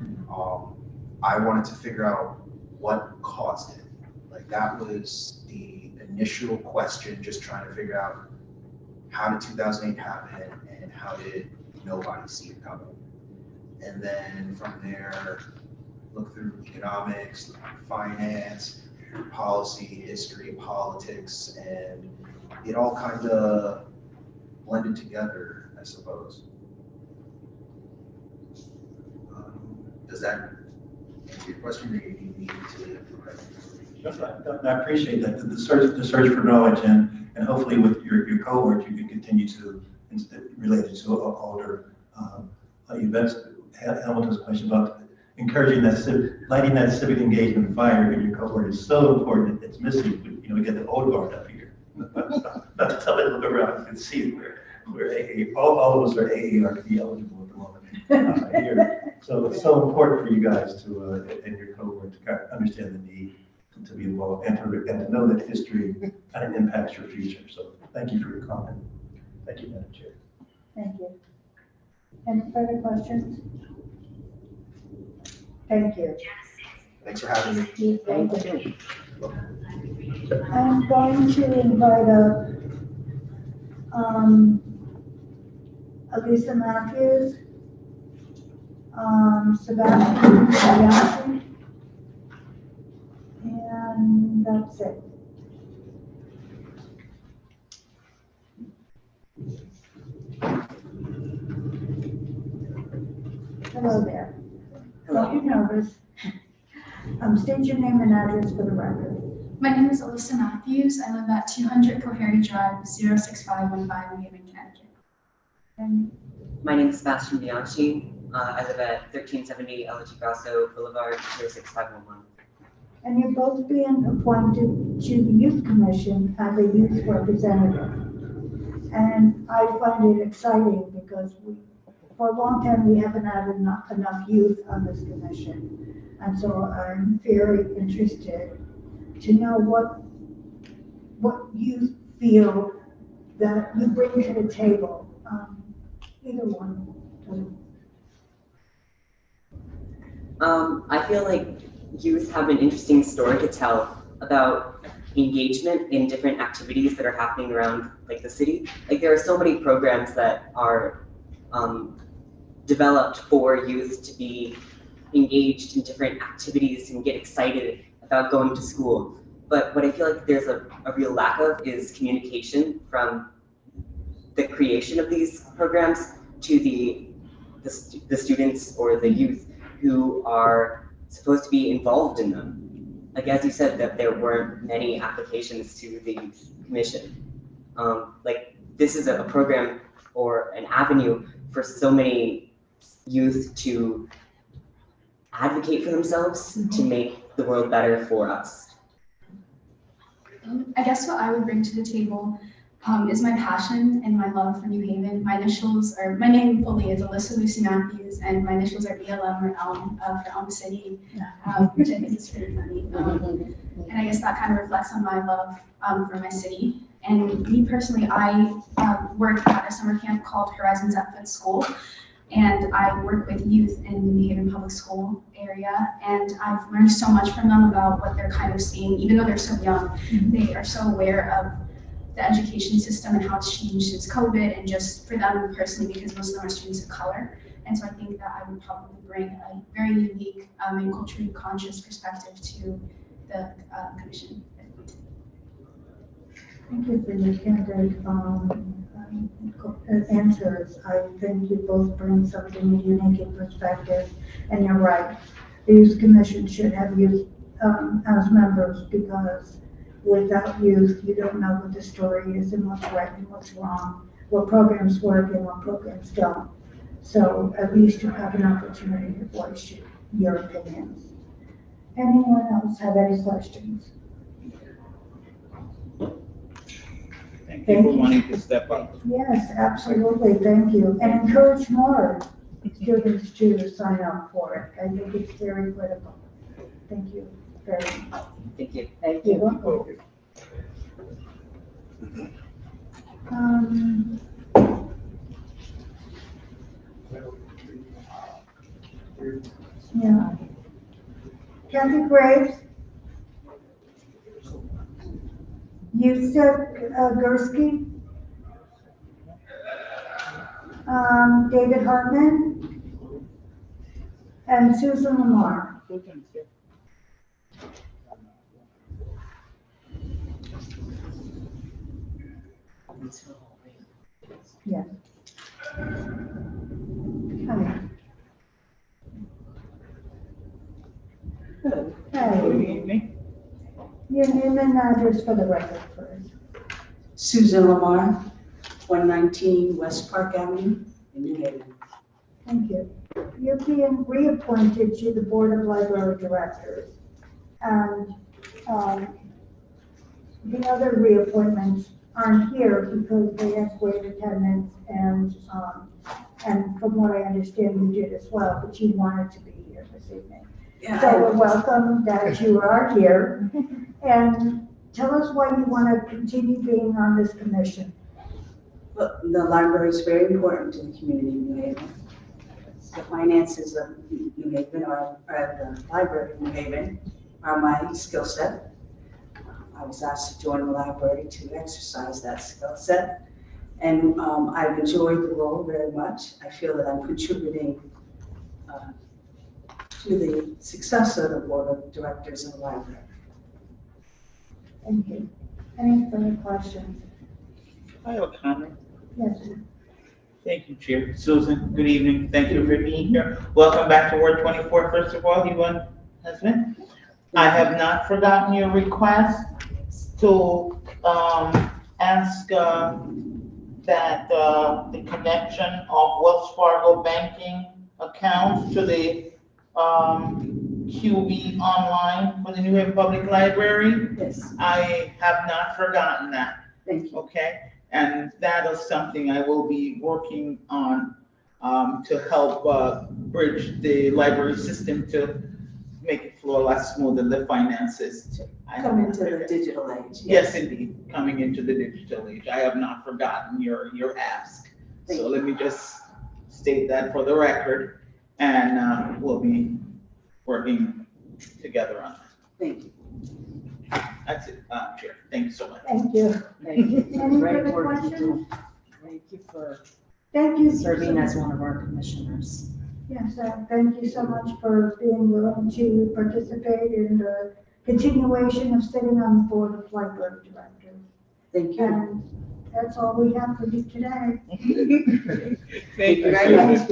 I wanted to figure out what caused it. Like that was the initial question, just trying to figure out how did 2008 happen and how did nobody see it coming. And then from there, look through economics, finance, policy, history, politics, and it all kind of blended together, I suppose. Does that answer your question, or you need me to? I appreciate that. The search for knowledge, and hopefully with your cohort, you can continue to relate it to older events. Hamilton's question about encouraging lighting that civic engagement fire in your cohort is so important. It's missing. You know, we get the old guard up here. Not to tell it, look around, you can see we're AA, all of us are AARP eligible at the moment here. So it's so important for you guys to, and your cohort, to kind of understand the need to be involved and to know that history kind of impacts your future. So thank you for your comment. Thank you, Madam Chair. Thank you. Any further questions? Thank you. Thanks for having me. Thank you. I'm going to invite up Elisa Matthews, Sebastian Bianchi, and that's it. Hello there. Don't be nervous. State your name and address for the record. My name is Alyssa Matthews. I live at 200 Cohary Drive, 06515, New Haven, Connecticut. And my name is Sebastian Bianchi. I live at 1370 LG Grasso Boulevard, 06511. And you're both being appointed to the Youth Commission as a youth representative. And I find it exciting because for a long time, we haven't had enough youth on this commission. And so I'm very interested to know what you feel that you bring to the table. Either one. I feel like youth have an interesting story to tell about engagement in different activities that are happening around like the city. Like there are so many programs that are developed for youth to be engaged in different activities and get excited about going to school. But what I feel like there's a real lack of is communication from the creation of these programs to the the students or the youth who are supposed to be involved in them. Like, as you said, that there weren't many applications to the youth commission. Like, this is a program or an avenue for so many youth to advocate for themselves, to make the world better for us. I guess what I would bring to the table is my passion and my love for New Haven. My initials are, my name fully is Alyssa Lucy Matthews, and my initials are ELM or Elm for Elm City, which I think is pretty funny. And I guess that kind of reflects on my love for my city. And me personally, I work at a summer camp called Horizons at Foot School. And I work with youth in the New Haven Public School area, and I've learned so much from them about what they're kind of seeing. Even though they're so young, they are so aware of the education system and how it's changed since COVID, and just for them personally, because most of them are students of color. And so I think that I would probably bring a very unique and culturally conscious perspective to the commission. Thank you for your candid answers. I think you both bring something unique in perspective, and you're right. The Youth Commission should have youth as members, because without youth, you don't know what the story is and what's right and what's wrong, what programs work and what programs don't. So at least you have an opportunity to voice your opinions. Anyone else have any questions? Thank you for wanting to step up. Yes, absolutely, thank you. And encourage more students to sign up for it. I think it's very critical. Thank you very much. Thank you. Thank you. Yeah. Kathy Graves? Yusuf Gursky? David Hartman? And Susan Lamar? Yes. Hi. Good. Hi. Good evening. Your name and address for the record first. Susan Lamar, 119 West Park Avenue in New Haven. Thank you. You're being reappointed to the Board of Library Directors. And the other reappointments aren't here because they have great attendance, and from what I understand, you did as well, but you wanted to be here this evening. Yeah, So we're welcome that you are here. And tell us why you want to continue being on this commission. Well, the library is very important to the community of New Haven. The finances of New Haven, or the library of New Haven, are my skill set. I was asked to join the library to exercise that skill set. And I've enjoyed the role very much. I feel that I'm contributing to the success of the Board of Directors of the library. Thank you. Any further questions? I have a comment. Yes. Thank you, Chair. Susan, good evening. Thank you for being here. Welcome back to Ward 24, first of all, Yvonne Husband. I have not forgotten your request to ask that the connection of Wells Fargo banking accounts to the QB online for the New Haven Public Library. Yes. I have not forgotten that. Thank you. Okay, and that is something I will be working on to help bridge the library system to make it flow a lot smoother, the finances. Come into the digital age. Yes, indeed, coming into the digital age. I have not forgotten your ask. So let me just state that for the record, and we'll be working together on that. Thank you. That's it, Chair. Thank you so much. Thank you. Thank you. Any Great further work you questions? do. Thank you for Thank you. serving as one of our commissioners. Yes, thank you so much for being willing to participate in the continuation of sitting on the Board of Library Directors. Thank you. And That's all we have for you today. Thank you very much.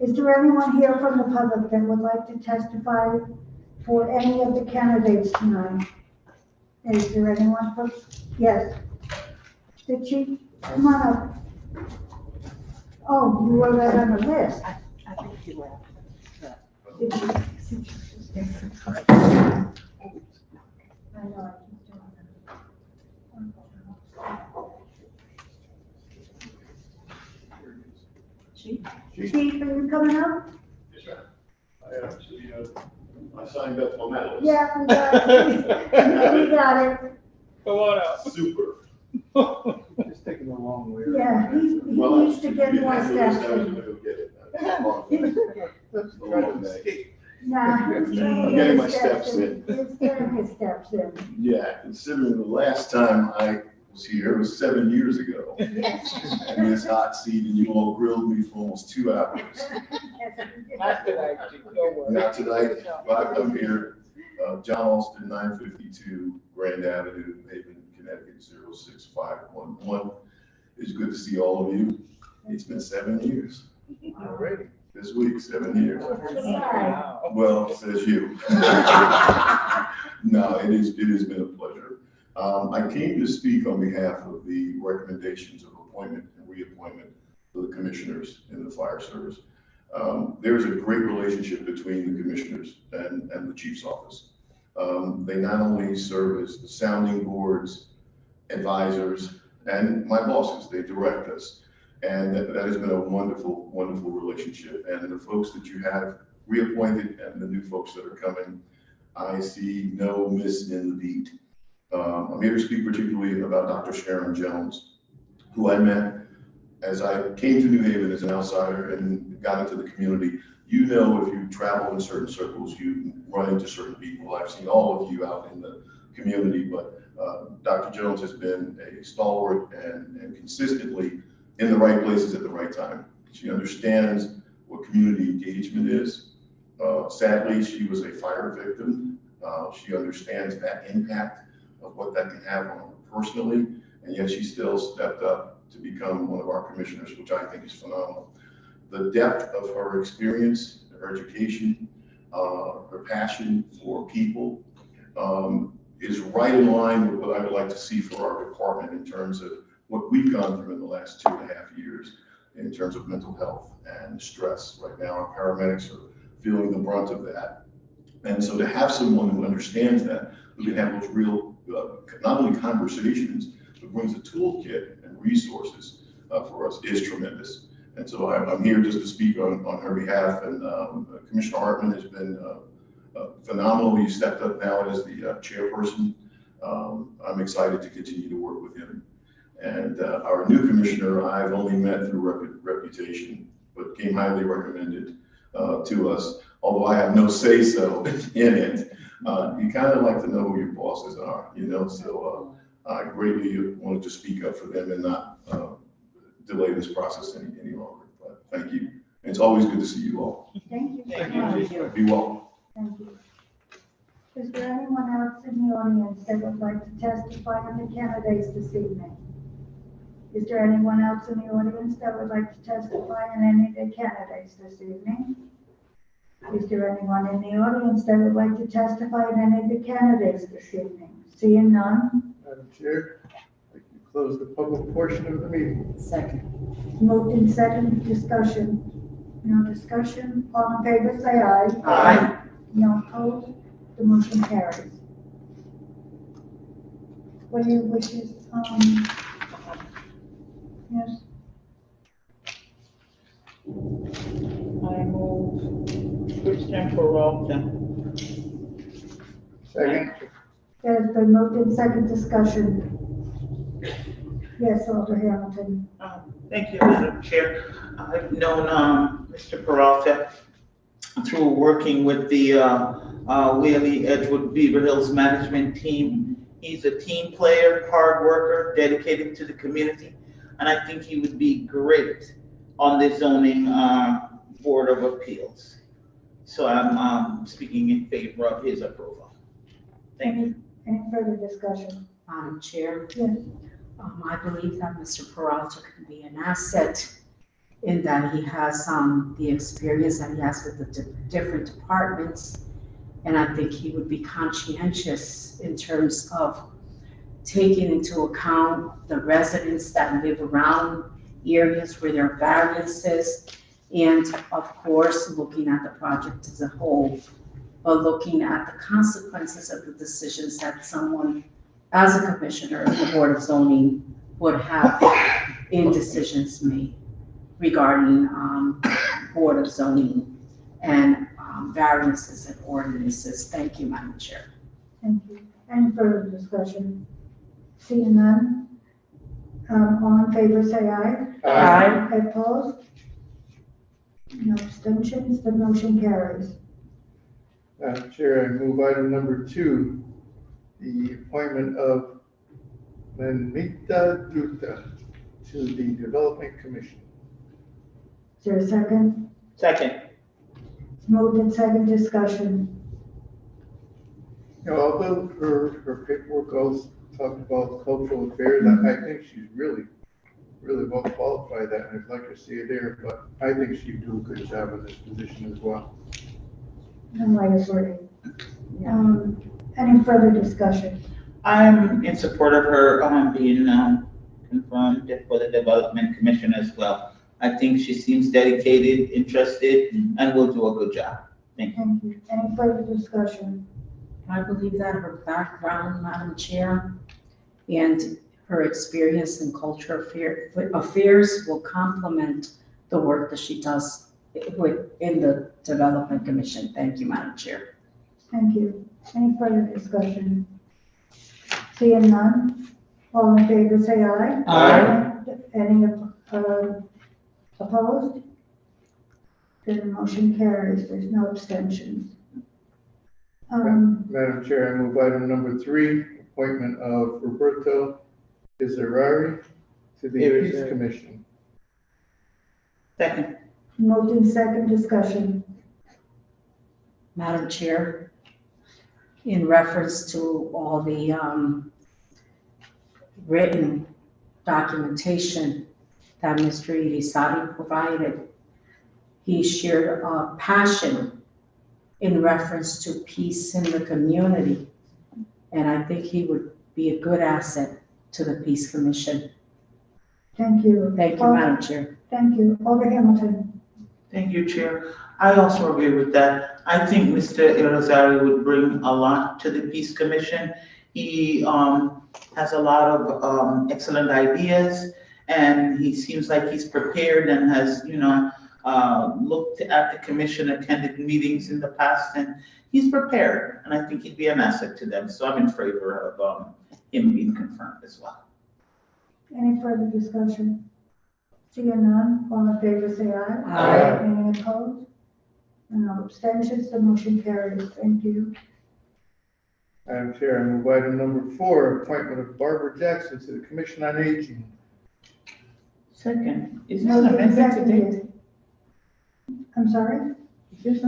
Is there anyone here from the public that would like to testify for any of the candidates tonight? Is there anyone from, yes? The chief, come on up. Oh, you were right on the list. I think you left. Did you? I know, I keep doing that. Chief, are you coming up? Yes, sir. I actually, I signed up for medals. Yeah, we got it. We got it. Come on out. Super. It's taking a long way. Yeah, he needs to get more steps in. Nah, he's trying I'm to getting get my his steps in. He's getting his steps in. Yeah, considering the last time I was here was 7 years ago. And this hot seat, and you all grilled me for almost 2 hours. Not tonight, Chief, don't worry. Not tonight, but I'm here. John Alston, 952 Grand Avenue, New Haven, Connecticut, 06511. It's good to see all of you. It's been 7 years. Already. This week, 7 years. Wow. Well, says you. No, it has been a pleasure. I came to speak on behalf of the recommendations of appointment and reappointment for the commissioners in the fire service. There's a great relationship between the commissioners and the chief's office. They not only serve as sounding boards, advisors, and my bosses, they direct us. And that has been a wonderful, wonderful relationship. And the folks that you have reappointed and the new folks that are coming, I see no miss in the beat. I'm here to speak particularly about Dr. Sharon Jones, who I met as I came to New Haven as an outsider and got into the community. You know, if you travel in certain circles, you run into certain people. I've seen all of you out in the community, but Dr. Jones has been a stalwart and consistently in the right places at the right time. She understands what community engagement is. Sadly, she was a fire victim. She understands that impact of what that can have on her personally, and yet she still stepped up to become one of our commissioners, which I think is phenomenal. The depth of her experience, her education, her passion for people is right in line with what I would like to see for our department in terms of what we've gone through in the last 2.5 years in terms of mental health and stress. Right now, our paramedics are feeling the brunt of that. And so to have someone who understands that, who can have those real, not only conversations, but brings a toolkit and resources for us is tremendous. And so I'm here just to speak on her behalf. And Commissioner Hartman has been phenomenal. He stepped up now as the chairperson. I'm excited to continue to work with him. And our new commissioner, I've only met through reputation, but came highly recommended to us, although I have no say-so in it. You kind of like to know who your bosses are, you know, so I greatly wanted to speak up for them and not delay this process any longer. But thank you. And it's always good to see you all. Thank you. Thank you. Be well. Thank you. Is there anyone else in the audience that would like to testify on the candidates this evening? Is there anyone else in the audience that would like to testify on any of the candidates this evening? Is there anyone in the audience that would like to testify on any of the candidates this evening? Seeing none? Madam Chair, I'd like to close the public portion of the meeting. Second. Moved in second, discussion. No discussion, all in favor, say aye. Aye. No opposed, the motion carries. What are your wishes, yes? I move Christian Peralta. Second. There's been moved in second, discussion. Yes, Alder Hamilton. Thank you, Madam Chair. I've known Mr. Peralta through working with the Whaley Edgewood Beaver Hills management team. He's a team player, hard worker, dedicated to the community, and I think he would be great on the zoning Board of Appeals. So I'm speaking in favor of his approval. Thank you. Any further discussion? Madam Chair, Yes. I believe that Mr. Peralta can be an asset in that he has the experience that he has with the different departments. And I think he would be conscientious in terms of taking into account the residents that live around areas where there are variances. And of course, looking at the project as a whole, but looking at the consequences of the decisions that someone, as a commissioner of the Board of Zoning, would have in decisions made regarding Board of Zoning and variances and ordinances. Thank you, Madam Chair. Thank you. Any further discussion? Seeing none, all in favor say aye. Aye. Opposed? No abstentions, the motion carries. Madam Chair, I move item number 2, the appointment of Manmita Dutta to the Development Commission. Is there a second? Second. Moved in second discussion. You know, although her paperwork also talked about cultural affairs, I think she's really well qualified that, and I'd like to see her there, but I think she'd do a good job in this position as well. And like it's wording. Any further discussion? I'm in support of her being confirmed for the Development Commission as well. I think she seems dedicated, interested, and will do a good job. Thank you. Thank you. Any further discussion? I believe that her background, Madam Chair, and her experience in cultural affairs will complement the work that she does in the Development Commission. Thank you, Madam Chair. Thank you. Any further discussion? Seeing none, all in favor say aye. Aye. Any opposed? Then the motion carries. There's no abstentions. Madam Chair, I move item number 3, appointment of Roberto Izzarari to the Peace Commission. Second. Moved in second discussion. Madam Chair, in reference to all the written documentation that Mr. Irizarry provided, he shared a passion in reference to peace in the community. And I think he would be a good asset to the Peace Commission. Thank you. Thank you, Madam Chair. Thank you. Alder Hamilton. Thank you, Chair. I also agree with that. I think Mr. Irizarry would bring a lot to the Peace Commission. He has a lot of excellent ideas, and he seems like he's prepared and has, looked at the commission, attended meetings in the past, and he's prepared, and I think he'd be an asset to them. So I'm in favor of him being confirmed as well. Any further discussion? Seeing none, all in favor say aye. Aye. Any opposed? No abstentions, the motion carries. Thank you. Madam Chair, I move item number 4, appointment of Barbara Jackson to the Commission on Aging. Second. Is this Moved an in amendment today? seconded. I'm sorry? Is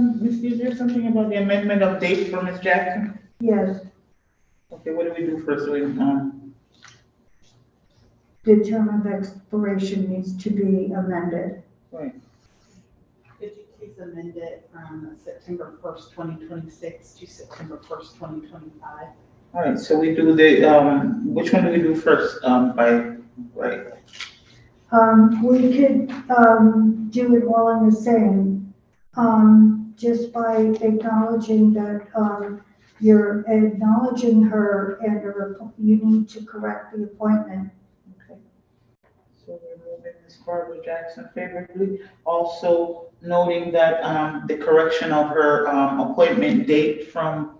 there something about the amendment of date for Ms. Jackson? Yes, Okay, what do we do first? the term of expiration needs to be amended. Right. Could you please amend it from September 1st, 2026 to September 1st, 2025? All right, so we do the, which one do we do first? Right. We could, do it all in the same, just by acknowledging that, you're acknowledging her and you need to correct the appointment. Okay. So we're moving Ms. Barbara Jackson favorably. Also noting that, the correction of her, appointment date from,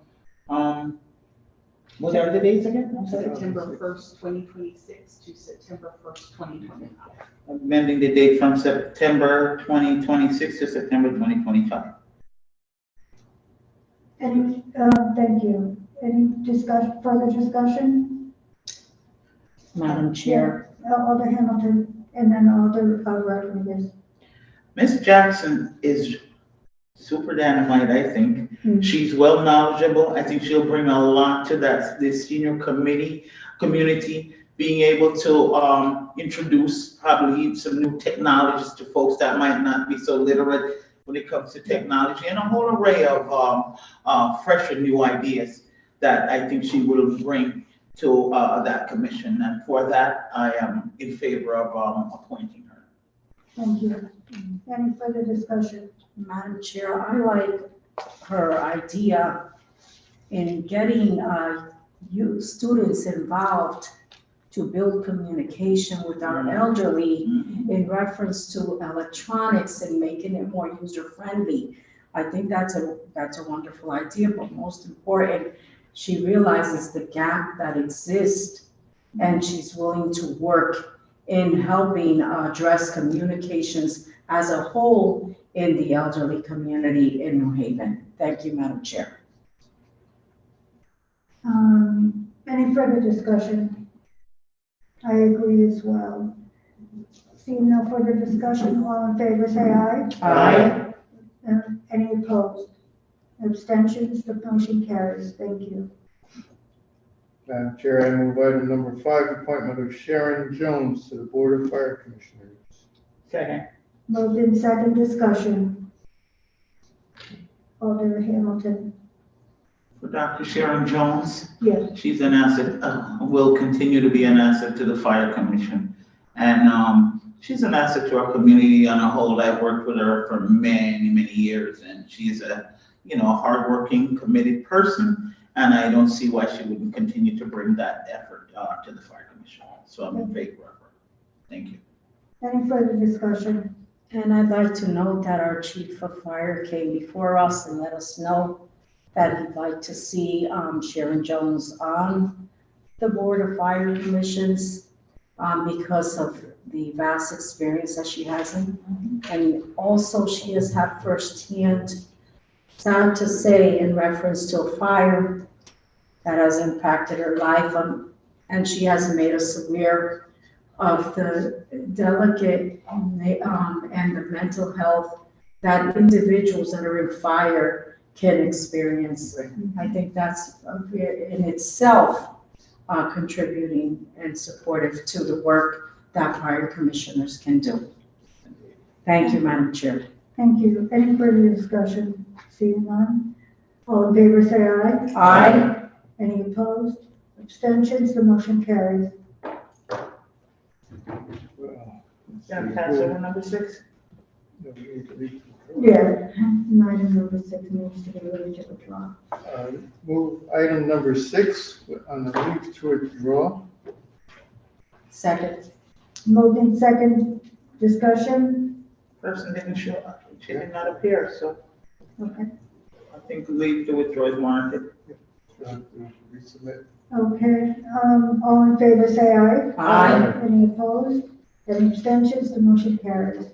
what are the dates again? I'm sorry. September 1st, 2026 to September 1st, 2025. Amending the date from September 2026 to September 2025. Any, thank you. Any further discussion? Madam Chair. Alder Hamilton and then Alder Rodriguez. Ms. Jackson is super dynamite, I think. She's well knowledgeable. I think she'll bring a lot to this senior community, being able to introduce probably some new technologies to folks that might not be so literate when it comes to technology, and a whole array of fresh and new ideas that I think she will bring to that commission. And for that, I am in favor of appointing her. Thank you. Any further discussion? Madam Chair, I like her idea in getting youth students involved to build communication with our elderly in reference to electronics and making it more user-friendly. I think that's a wonderful idea, but most important, she realizes the gap that exists and she's willing to work in helping address communications as a whole in the elderly community in New Haven. Thank you, Madam Chair. Any further discussion? I agree as well. Seeing no further discussion, all in favor say aye. Aye. Any opposed? Abstentions? The motion carries. Thank you. Madam Chair, I move item number 5, appointment of Sharon Jones to the Board of Fire Commissioners. Second. Moved in second, discussion. Alder Hamilton. For Dr. Sharon Jones, Yes. she's an asset, will continue to be an asset to the Fire Commission. And she's an asset to our community on a whole. I've worked with her for many, many years, and she's a hardworking, committed person. And I don't see why she wouldn't continue to bring that effort to the Fire Commission. So I'm in favor of her. Thank you. Any further discussion? And I'd like to note that our Chief of Fire came before us and let us know that he'd like to see Sharon Jones on the Board of Fire Commissions because of the vast experience that she has and also she has had firsthand, sad to say, in reference to a fire that has impacted her life, and she has made us aware of the delicate and the mental health that individuals that are in fire can experience. I think that's in itself contributing and supportive to the work that fire commissioners can do. Thank you, Madam Chair. Thank you. Any further discussion? Seeing none. All in favor say aye. Aye. Any opposed? Abstentions? The motion carries. Can I pass over number 6? No, we need to leave. Yeah, item number 6 needs to be ready to withdraw. Move item number 6 on the leave to withdraw. Second. Moved in second, discussion. Person didn't show up. She did not appear, so Okay. I think leave to withdraw is warranted. Resubmit. Okay, all in favor say aye. Aye. Any opposed? Any abstentions? The motion carries.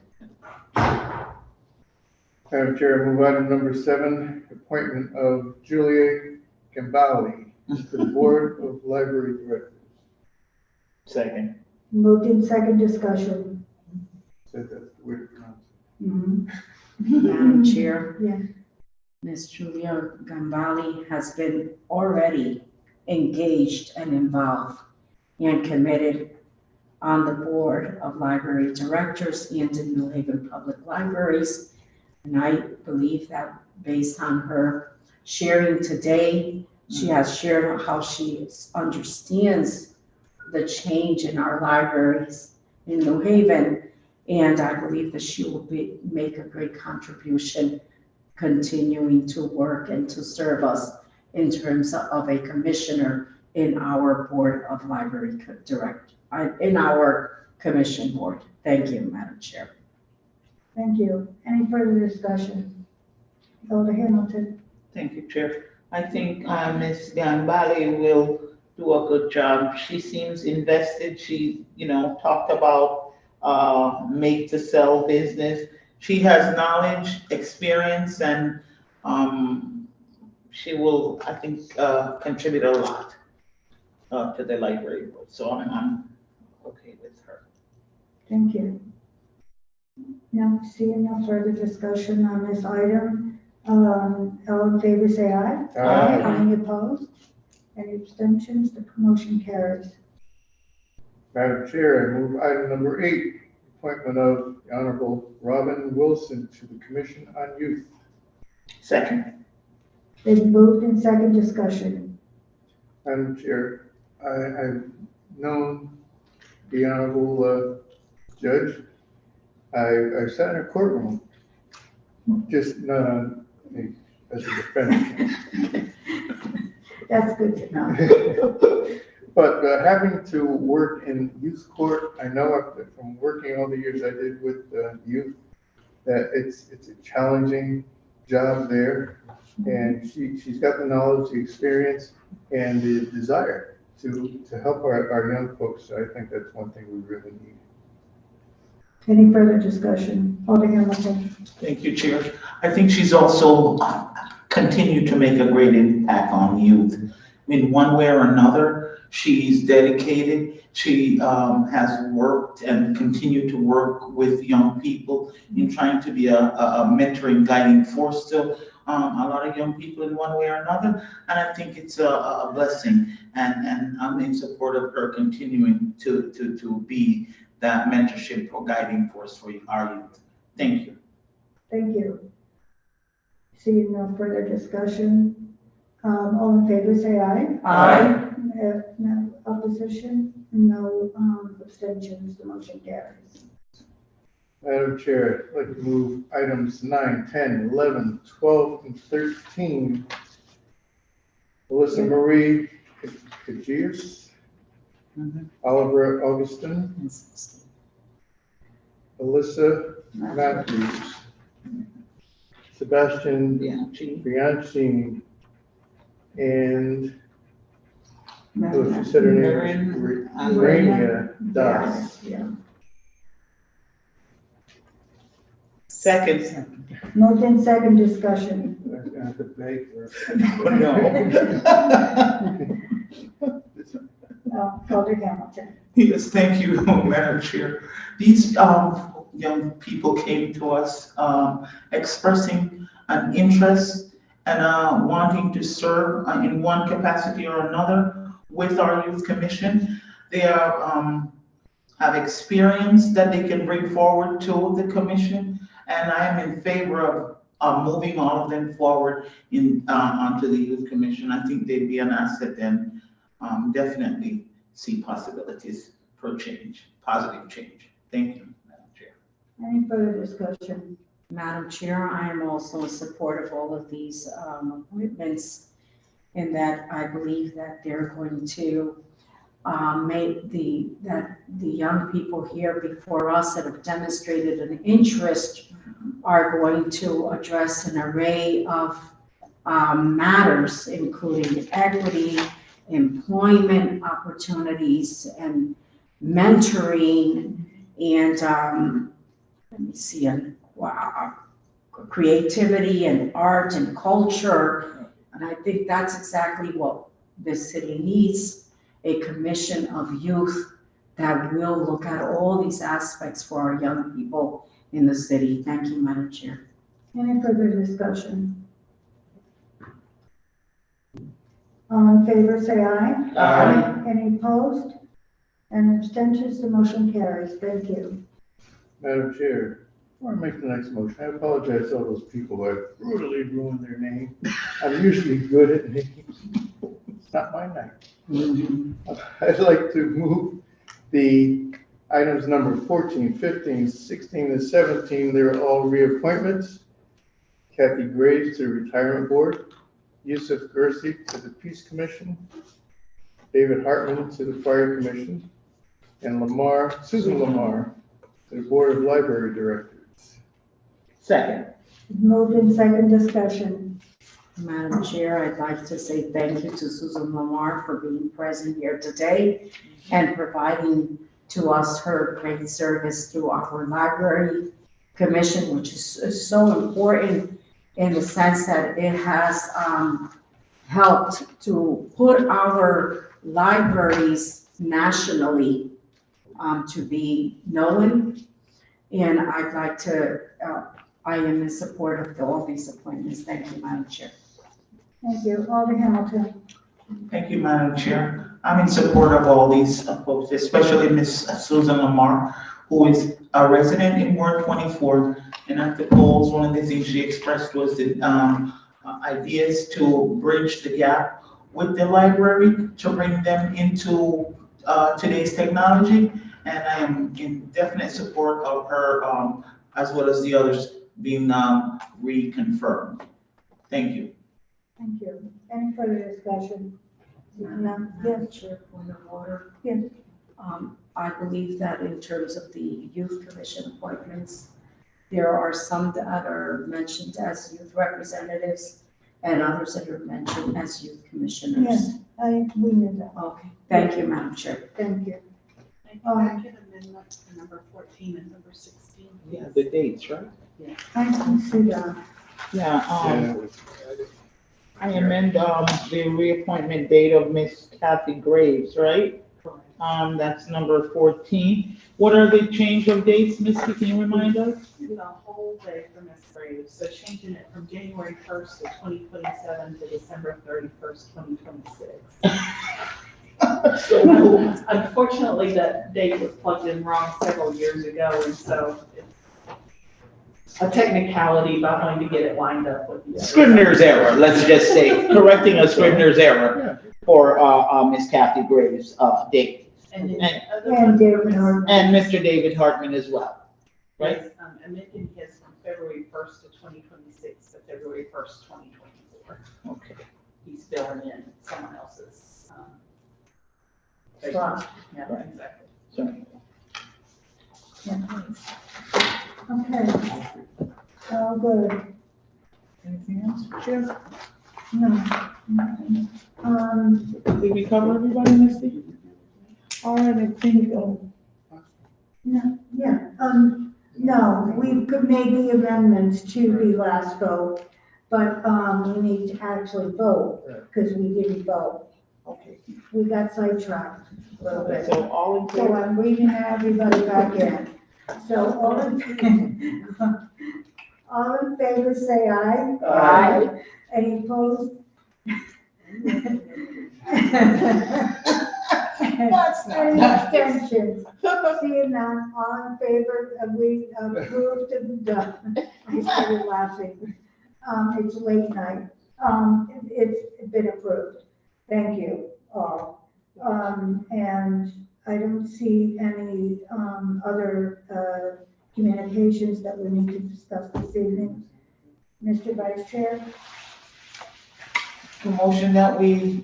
Madam Chair, I move item number 7, appointment of Julia Gambale to the Board of Library Directors. Second. Moved in second, discussion. Said that's the way to pronounce Madam Chair. Yeah. Ms. Julia Gambale has been already engaged and involved and committed on the Board of Library Directors and in New Haven Public Libraries. And I believe that based on her sharing today, she has shared how she understands the change in our libraries in New Haven. And I believe that she will make a great contribution continuing to work and to serve us in terms of a commissioner in our Board of Library in our commission board. Thank you, Madam Chair. Thank you. Any further discussion? Alder Hamilton. Thank you, Chair. I think Ms. Gambale will do a good job. She seems invested. She, talked about make to sell business. She has knowledge, experience, and she will, I think, contribute a lot to the library board. So I'm okay with her. Thank you. Now, seeing no further discussion on this item, All in favor, say aye. Aye. Any opposed? Any abstentions? The motion carries. Madam Chair, I move item number 8, appointment of the Honorable Robin Wilson to the Commission on Youth. Second. Been moved in second discussion. Madam Chair, I've known the Honorable Judge. I sat in a courtroom, just not on, as a defendant. That's good to know. But having to work in youth court, I know from working all the years I did with youth, that it's a challenging job there. And she's got the knowledge, the experience, and the desire to help our young folks. So I think that's one thing we really need. Any further discussion? Alderman Hamilton. Thank you, Chair. I think she's also continued to make a great impact on youth. In one way or another, she's dedicated. She has worked and continued to work with young people in trying to be a mentoring, guiding force to a lot of young people in one way or another. And I think it's a blessing. And I'm in support of her continuing to be that mentorship or guiding force for our youth. Thank you. Thank you. Seeing no further discussion, all in favor say aye. Aye. No opposition, no abstentions, the motion carries. Madam Chair, I'd like to move items 9, 10, 11, 12, and 13. Melissa Marie Cajias, Oliver Augustin, Alyssa Matthews, Sebastian Bianchini, and she said her name was Rania Das. Yeah. Second. Moved in second discussion. I have to beg for Alderman Hamilton. Yes, thank you, Madam Chair. These young people came to us expressing an interest and wanting to serve in one capacity or another with our youth commission. They are, have experience that they can bring forward to the commission, and I am in favor of moving all of them forward onto the youth commission. I think they'd be an asset and definitely see possibilities for change, positive change. Thank you, Madam Chair. Any further discussion? Madam Chair, I am also in support of all of these appointments, in that I believe that they're going to make the young people here before us that have demonstrated an interest are going to address an array of matters, including equity, employment opportunities, and mentoring, and let me see, creativity and art and culture. And I think that's exactly what this city needs, a commission of youth that will look at all these aspects for our young people in the city. Thank you, Madam Chair. Any further discussion? All in favor, say aye. Aye. Any opposed? And abstentions, the motion carries. Thank you. Madam Chair, before I make the next motion, I apologize to all those people who have brutally ruined their name. I'm usually good at names. It's not my night. I'd like to move the items number 14, 15, 16, and 17. They're all reappointments. Kathy Graves to the Retirement Board, Yusuf Gersi to the Peace Commission, David Hartman to the Fire Commission, and Susan Lamar to the Board of Library Directors. Second. Moved in second discussion. Madam Chair, I'd like to say thank you to Susan Lamar for being present here today and providing to us her great service through our library commission, which is so important in the sense that it has helped to put our libraries nationally to be known. And I'd like to I am in support of all these appointments. Thank you, Madam Chair. Thank you. Alder Hamilton. Thank you, Madam Chair. I'm in support of all these folks, especially Ms. Susan Lamar, who is a resident in Ward 24. And at the polls, one of the things she expressed was the ideas to bridge the gap with the library to bring them into today's technology. And I am in definite support of her, as well as the others being reconfirmed. Thank you. Thank you. Any further discussion? Madam Yes. Chair, point of order. Yes. I believe that in terms of the youth commission appointments, there are some that are mentioned as youth representatives and others that are mentioned as youth commissioners. Yes, we knew that. Okay, thank you, Madam Chair. Thank you. I can amend to number 14 and number 16. Yeah, the dates, right? I can see that. Yeah, I amend, the reappointment date of Miss Kathy Graves, right? That's number 14. What are the change of dates, Misty, can you remind us? The whole day for Ms. Graves, so changing it from January 1st of 2027 to December 31st, 2026. So unfortunately, that date was plugged in wrong several years ago, and so it's a technicality, but I'm going to get it lined up with the other. Scrivener's error, let's just say, correcting a Scrivener's error for, Miss Kathy Graves', date. And then And- the other one David Hartman. And Mr. David Hartman as well, right? is, amending his from February 1st to 2026 to February 1st, 2024. Okay. He's filling in someone else's, Slot. Yeah, Right. exactly. Sorry. Okay. All good. Anything else, Chair? No. nothing. Did we cover everybody, Misty? All right, I think, no, yeah, no, we could make the amendments to the last vote, but, we need to actually vote, because we didn't vote. Okay. We got sidetracked a little bit. So all in So favor? I'm reading everybody back in. So all in favor, say aye. Aye. Any opposed? That's not Any nice. abstentions? Seeing none, all in favor, we approved of the, I started laughing. It's late night. It's been approved. Thank you all. And I don't see any, other, communications that we need to discuss this evening. Mr. Vice Chair? The motion that we,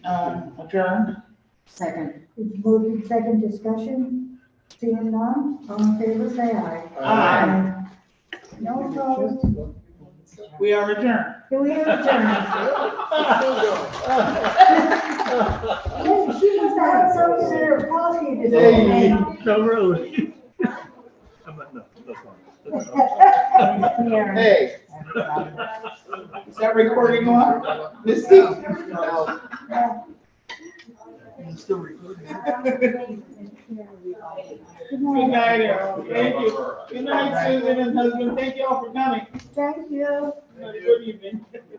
adjourn? Second. It's moved in second discussion. Seeing none, all in favor, say aye. Aye. No opposed? We are adjourned. Do we have adjourned? Hey, she must have had something in her coffee today. Hey, no road. I'm not, no, that's fine. Yeah. Hey. Is that recording on? Misty? No. I'm still recording. Good Good night, everyone. Thank you. Good night, Susan and husband. Thank you all for coming. Thank you. Good evening.